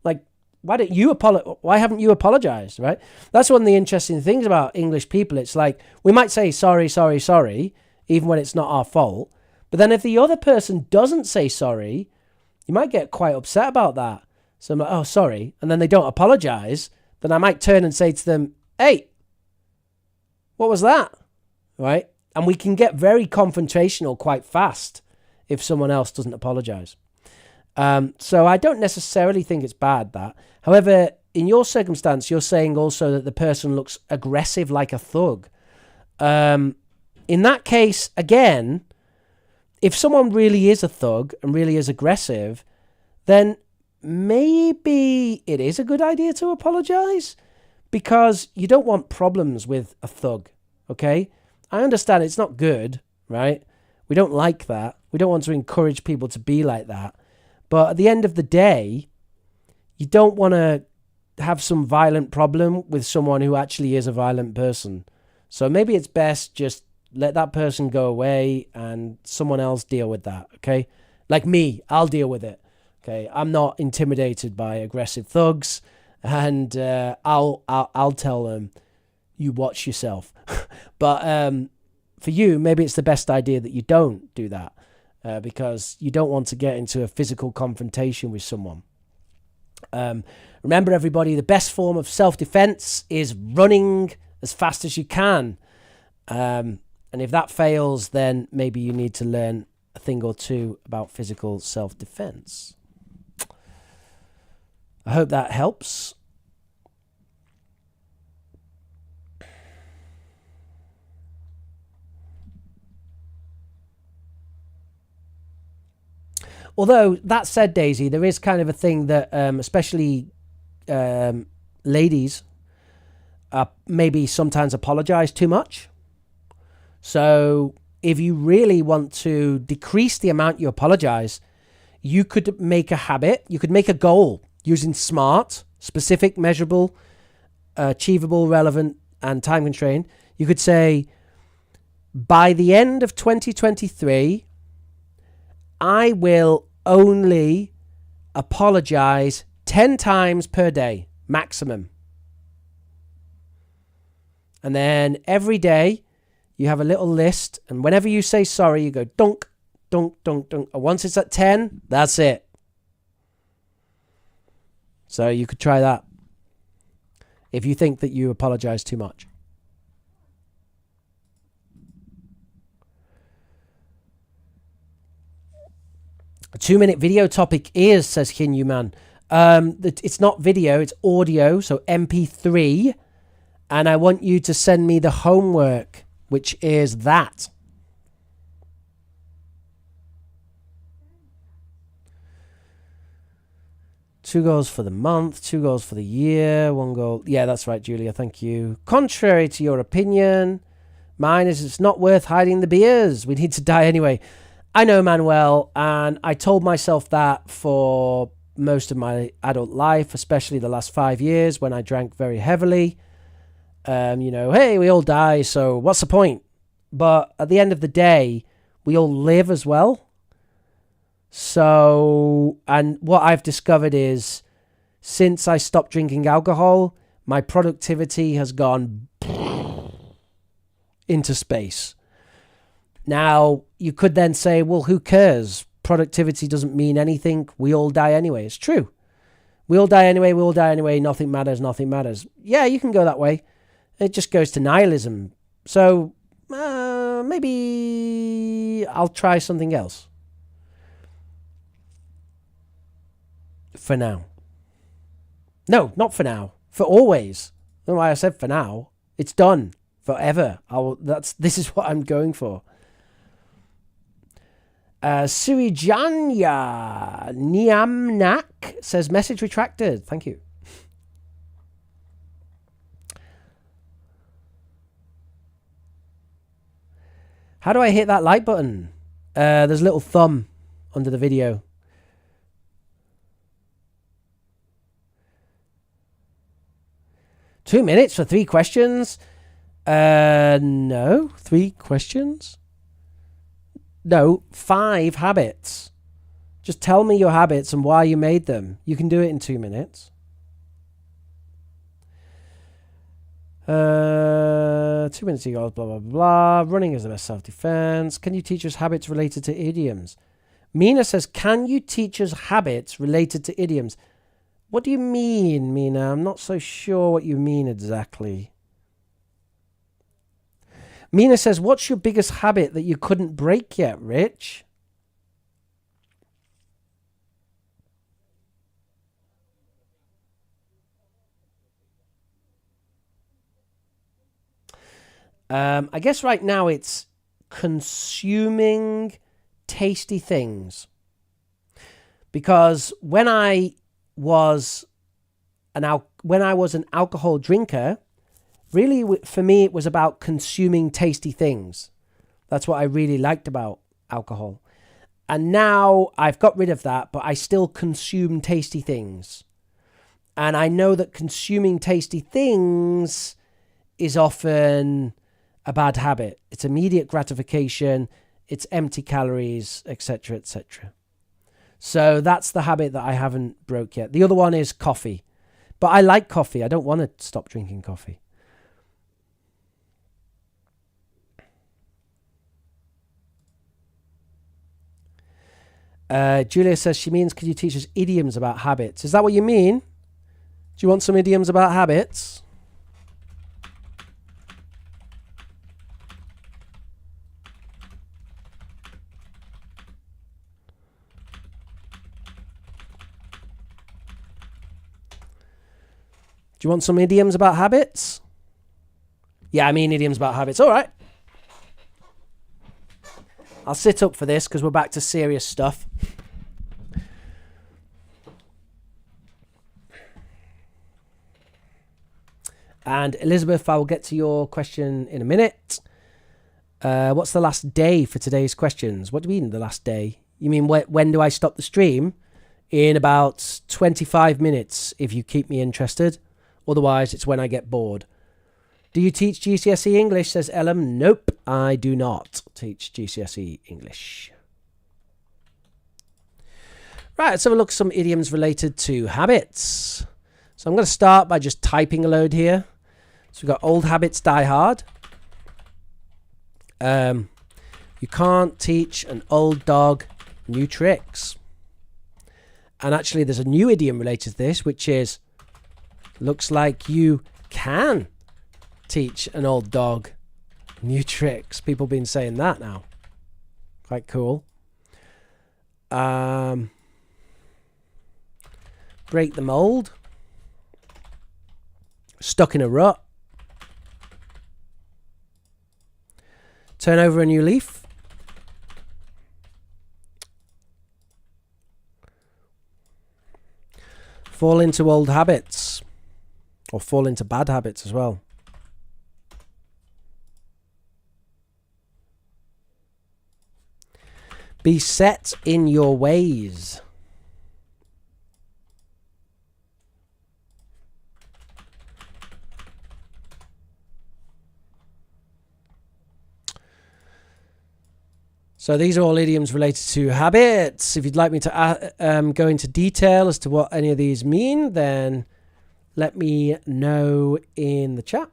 Like, why haven't you apologized, right? That's one of the interesting things about English people. It's like, we might say sorry, even when it's not our fault. But then if the other person doesn't say sorry, you might get quite upset about that. So I'm like, oh, sorry. And then they don't apologize. Then I might turn and say to them, hey, what was that? Right? And we can get very confrontational quite fast if someone else doesn't apologize. So I don't necessarily think it's bad, that. However, in your circumstance, you're saying also that the person looks aggressive like a thug. In that case, again, if someone really is a thug and really is aggressive, then maybe it is a good idea to apologize, because you don't want problems with a thug, okay? I understand it's not good, right? We don't like that. We don't want to encourage people to be like that. But at the end of the day, you don't want to have some violent problem with someone who actually is a violent person. So maybe it's best just let that person go away and someone else deal with that, okay? Like me, I'll deal with it, okay? I'm not intimidated by aggressive thugs, and I'll tell them, you watch yourself. But for you, maybe it's the best idea that you don't do that, because you don't want to get into a physical confrontation with someone. Remember, everybody, the best form of self-defense is running as fast as you can. And if that fails, then maybe you need to learn a thing or two about physical self-defense. I hope that helps. Although, that said, Daisy, there is kind of a thing that especially ladies maybe sometimes apologize too much. So if you really want to decrease the amount you apologize, you could make a habit, you could make a goal using SMART, specific, measurable, achievable, relevant, and time constrained. You could say, by the end of 2023, I will only apologize 10 times per day, maximum. And then every day you have a little list, and whenever you say sorry, you go dunk, dunk, dunk, dunk. And once it's at 10, that's it. So you could try that if you think that you apologize too much. A 2-minute video topic is, says Hinuman. It's not video, it's audio, so MP3. And I want you to send me the homework, which is that. Two goals for the month, 2 goals for the year, 1 goal. Yeah, that's right, Julia, thank you. Contrary to your opinion, mine is it's not worth hiding the beers. We need to die anyway. I know, Manuel, and I told myself that for most of my adult life, especially the last 5 years when I drank very heavily. Hey, we all die, so what's the point? But at the end of the day, we all live as well. So, and what I've discovered is since I stopped drinking alcohol, my productivity has gone into space. Now, you could then say, well, who cares? Productivity doesn't mean anything. We all die anyway. It's true. We all die anyway. We all die anyway. Nothing matters. Nothing matters. Yeah, you can go that way. It just goes to nihilism. So maybe I'll try something else. For now. No, not for now. For always. I don't know why I said for now. It's done. Forever. This is what I'm going for. Sirijanya Niamnak says message retracted. Thank you. How do I hit that like button? There's a little thumb under the video. Two minutes for 3 questions? No. 3 questions? No, 5 habits. Just tell me your habits and why you made them. You can do it in 2 minutes. 2 minutes ago, blah, blah, blah. Running is the best self-defense. Can you teach us habits related to idioms? Mina says, can you teach us habits related to idioms? What do you mean, Mina? I'm not so sure what you mean exactly. Mina says, what's your biggest habit that you couldn't break yet, Rich? I guess right now it's consuming tasty things. Because when I was an alcohol drinker, really, for me, it was about consuming tasty things. That's what I really liked about alcohol. And now I've got rid of that, but I still consume tasty things. And I know that consuming tasty things is often a bad habit. It's immediate gratification, it's empty calories, etc., etc. So that's the habit that I haven't broke yet. The other one is coffee. But I like coffee. I don't want to stop drinking coffee. Julia says she means, could you teach us idioms about habits? Is that what you mean? Do you want some idioms about habits? Do you want some idioms about habits? Yeah, I mean idioms about habits. All right. I'll sit up for this because we're back to serious stuff. And Elizabeth, I will get to your question in a minute. What's the last day for today's questions? What do you mean the last day? You mean when do I stop the stream? In about 25 minutes if you keep me interested. Otherwise, it's when I get bored. Do you teach GCSE English, says Ellum? Nope, I do not teach GCSE English. Right, let's have a look at some idioms related to habits. So I'm going to start by just typing a load here. So we've got old habits die hard. You can't teach an old dog new tricks. And actually, there's a new idiom related to this, which is, looks like you can teach an old dog new tricks. People have been saying that now. Quite cool. Break the mold. Stuck in a rut. Turn over a new leaf. Fall into old habits. Or fall into bad habits as well. Be set in your ways. So these are all idioms related to habits. If you'd like me to go into detail as to what any of these mean, then let me know in the chat.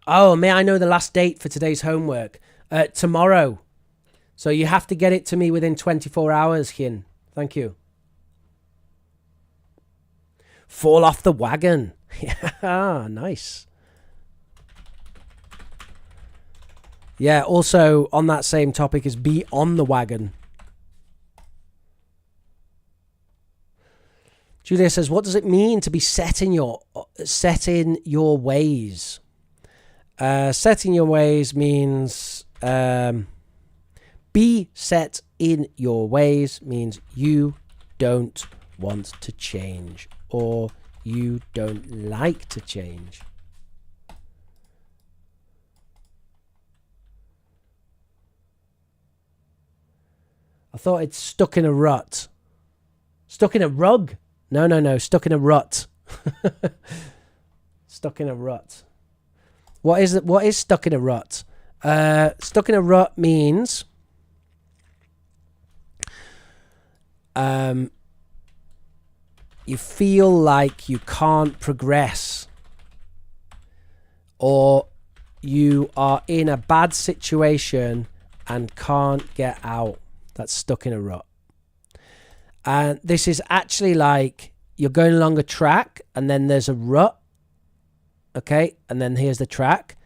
Oh, may I know the last date for today's homework? Tomorrow. So you have to get it to me within 24 hours, Hyin. Thank you. Fall off the wagon. Yeah, nice. Yeah, also on that same topic is be on the wagon. Julia says, what does it mean to be set in your ways? Setting your ways means be set in your ways means you don't want to change or you don't like to change. I thought it's stuck in a rut. Stuck in a rug? No. Stuck in a rut. Stuck in a rut. What is it? What is stuck in a rut? Stuck in a rut means you feel like you can't progress or you are in a bad situation and can't get out. That's stuck in a rut. And this is actually like you're going along a track and then there's a rut. Okay, and then here's the track,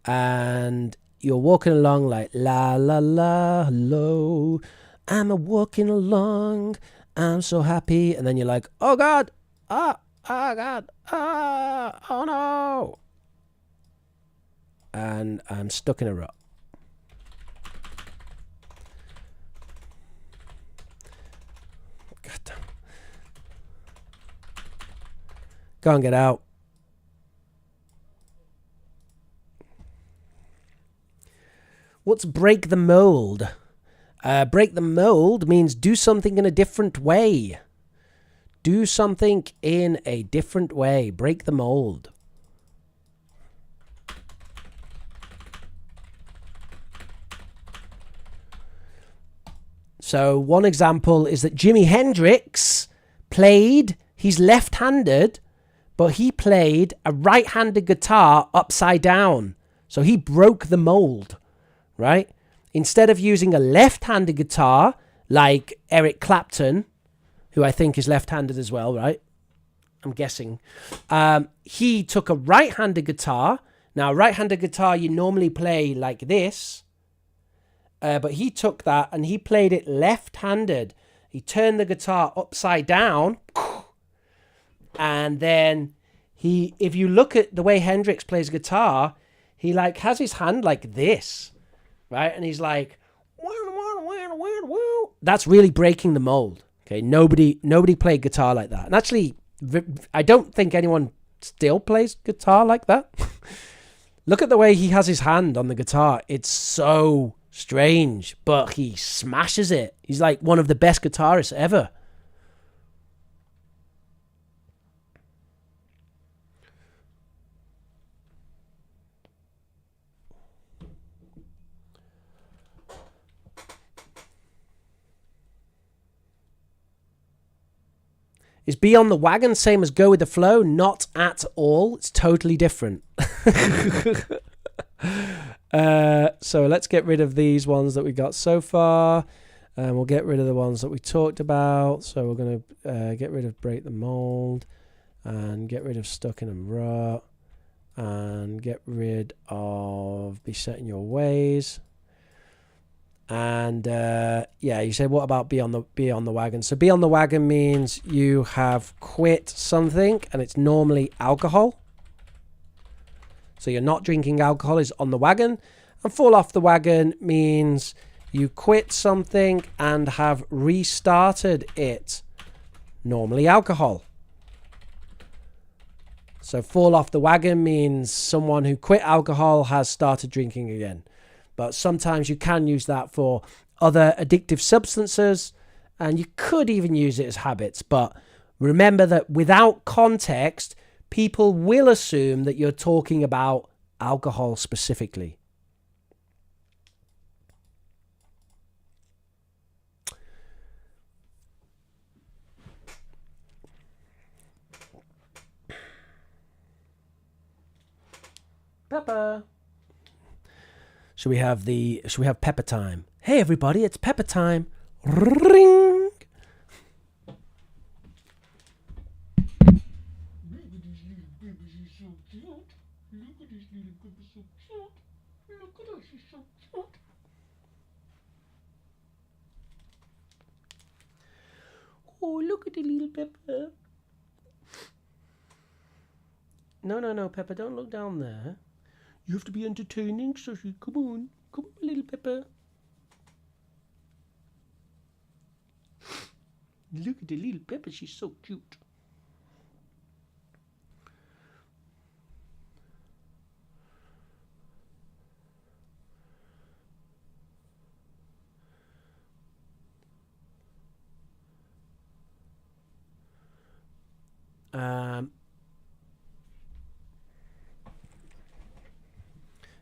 and you're walking along like la la la, hello, I'm a walking along, I'm so happy, and then you're like, oh God, oh God, oh no, and I'm stuck in a rut. God damn. Go and get out. What's break the mold? Break the mold means do something in a different way. Do something in a different way. Break the mold. So one example is that Jimi Hendrix played, he's left-handed, but he played a right-handed guitar upside down. So he broke the mold. Right? Instead of using a left-handed guitar like Eric Clapton, who I think is left-handed as well, right? I'm guessing. He took a right-handed guitar. Now, right-handed guitar, you normally play like this. But he took that and he played it left-handed. He turned the guitar upside down. And then if you look at the way Hendrix plays guitar, he like has his hand like this. Right, and he's like, that's really breaking the mold. Okay, nobody played guitar like that. And actually, I don't think anyone still plays guitar like that. Look at the way he has his hand on the guitar. It's so strange, but he smashes it. He's like one of the best guitarists ever. Is be on the wagon same as go with the flow? Not at all. It's totally different. So let's get rid of these ones that we got so far. And we'll get rid of the ones that we talked about. So we're going to get rid of break the mold. And get rid of stuck in a rut. And get rid of be set in your ways. And yeah, you said what about be on the wagon? So be on the wagon means you have quit something, and it's normally alcohol. So you're not drinking alcohol is on the wagon. And fall off the wagon means you quit something and have restarted it. Normally alcohol. So fall off the wagon means someone who quit alcohol has started drinking again. But sometimes you can use that for other addictive substances, and you could even use it as habits. But remember that without context, people will assume that you're talking about alcohol specifically. Pepper. Should we have pepper time? Hey everybody, it's pepper time. Ring. Oh, look at the little Pepper. No, Pepper, don't look down there. You have to be entertaining, Sushi. Come on, little Pepper. Look at the little Pepper, she's so cute.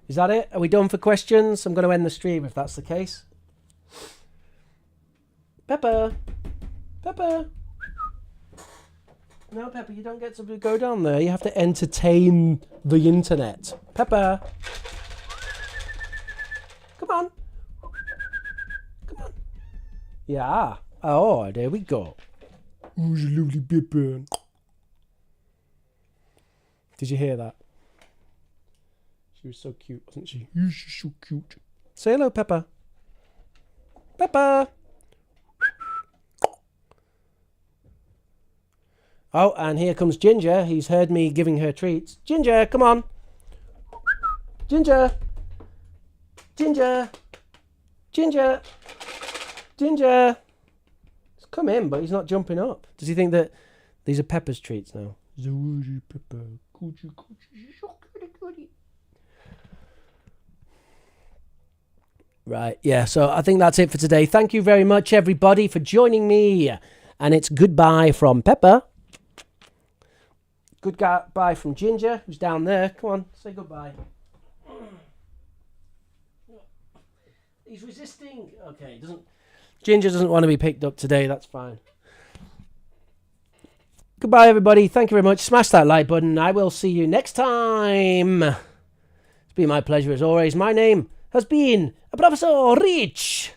Is that it? Are we done for questions? I'm going to end the stream if that's the case. Pepper. No, Pepper, you don't get to go down there. You have to entertain the internet. Pepper. Come on. Yeah. Oh, there we go. Who's a lovely Pepper? Did you hear that? She was so cute, wasn't she? She's so cute. Say hello, Pepper. Pepper. Oh, and here comes Ginger. He's heard me giving her treats. Ginger, come on. Ginger. He's come in, but he's not jumping up. Does he think that these are Pepper's treats now? Pepper. Right, yeah, so I think that's it for today. Thank you very much, everybody, for joining me. And it's goodbye from Pepper. Goodbye from Ginger, who's down there. Come on, say goodbye. He's resisting. Okay, Ginger doesn't want to be picked up today. That's fine. Goodbye, everybody. Thank you very much. Smash that like button. I will see you next time. It's been my pleasure as always. My name has been Professor Rich.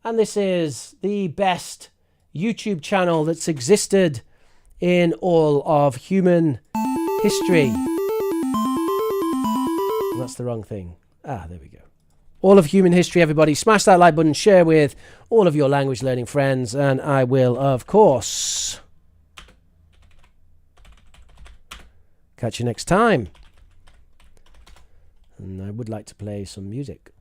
And this is the best YouTube channel that's existed in all of human history. That's the wrong thing. There we go. All of human history, everybody. Smash that like button. Share with all of your language learning friends. And I will, of course, catch you next time. And I would like to play some music.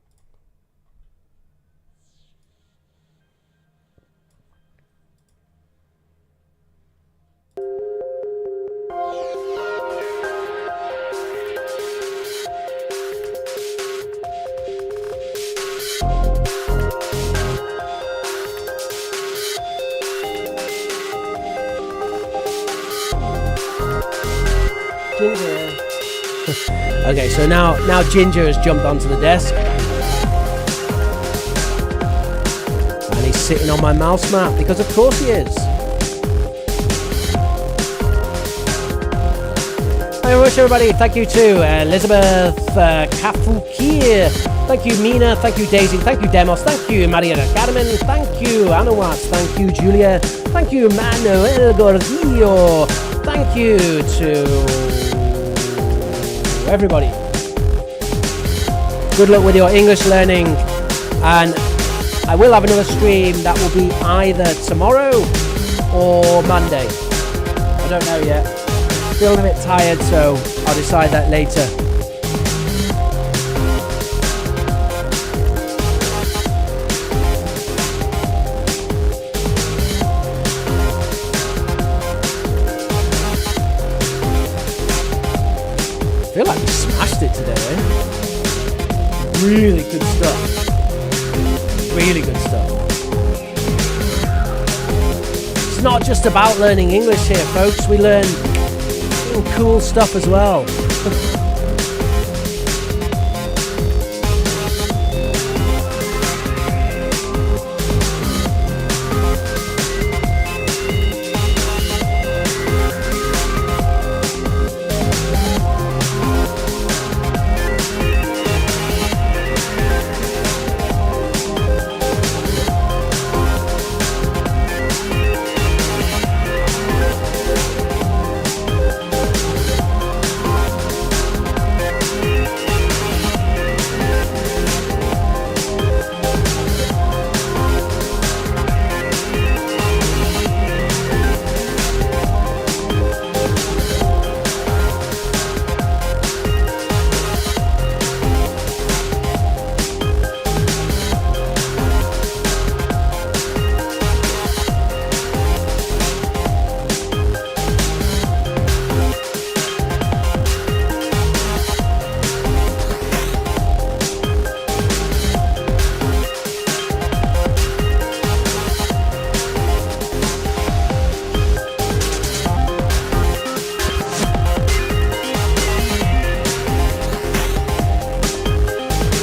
Ginger. Okay, so now Ginger has jumped onto the desk. And he's sitting on my mouse mat, because of course he is. Thank you very much, everybody. Thank you to Elizabeth Kafukir. Thank you, Mina. Thank you, Daisy. Thank you, Demos. Thank you, Maria Carmen. Thank you, Anuas. Thank you, Julia. Thank you, Manuel Gordillo. Thank you to everybody. Good luck with your English learning, and I will have another stream that will be either tomorrow or Monday. I don't know yet. Feeling a bit tired, so I'll decide that later. I feel like we smashed it today, eh? Really good stuff. it's not just about learning English here, folks. We learn cool stuff as well.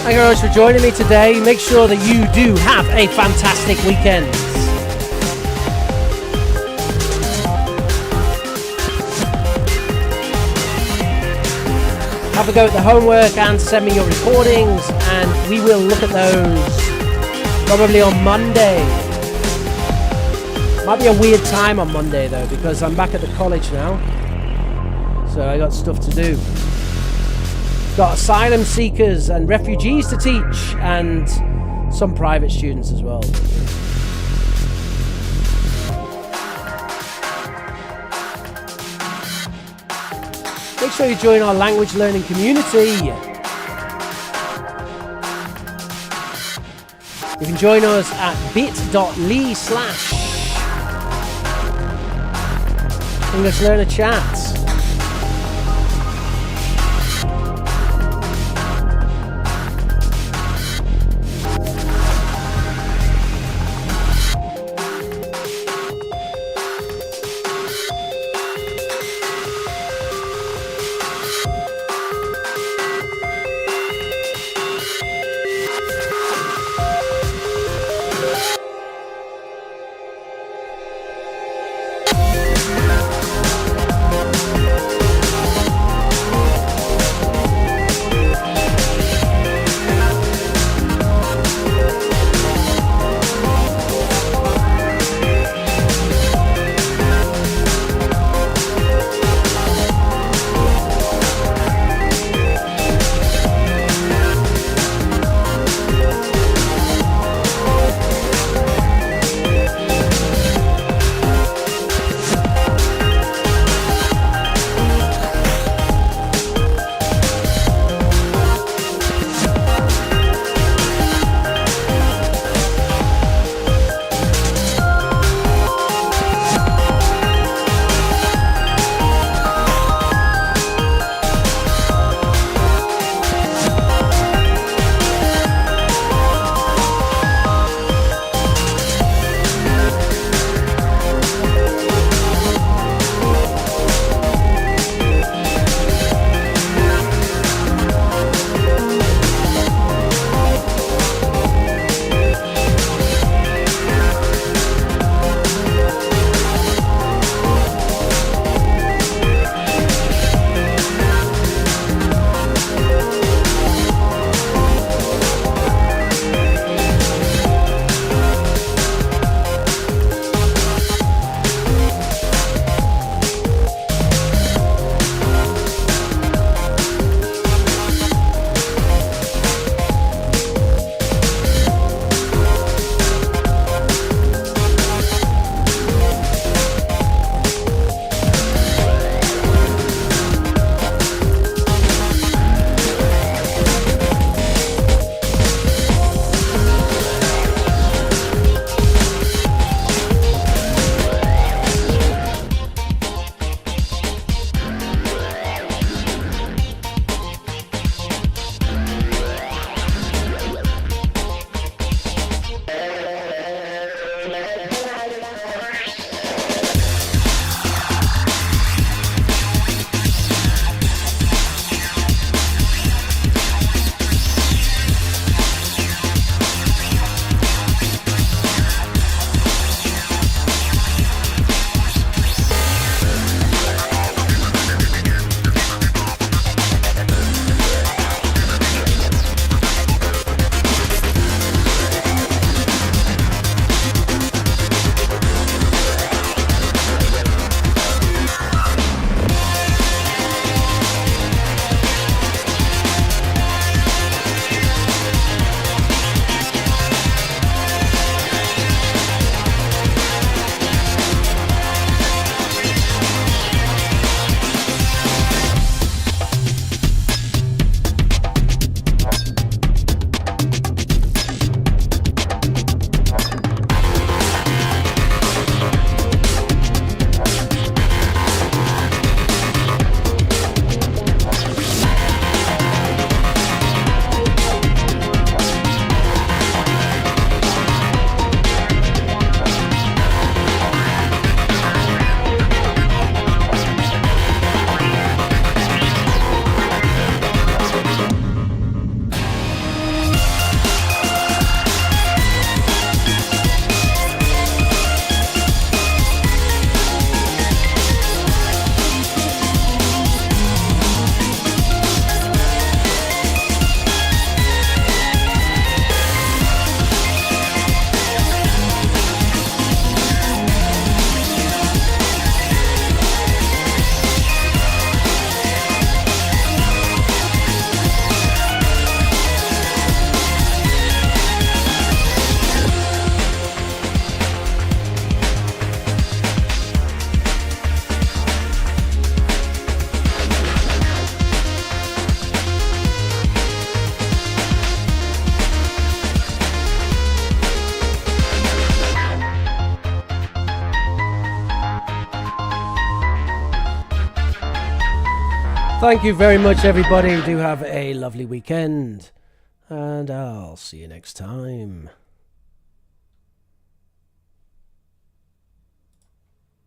Thank you very much for joining me today. Make sure that you do have a fantastic weekend. Have a go at the homework and send me your recordings, and we will look at those probably on Monday. Might be a weird time on Monday though, because I'm back at the college now, so I got stuff to do. Got asylum seekers and refugees to teach, and some private students as well. Make sure you join our language learning community. You can join us at bit.ly/English Learner Chat. Thank you very much, everybody. Do have a lovely weekend. And I'll see you next time.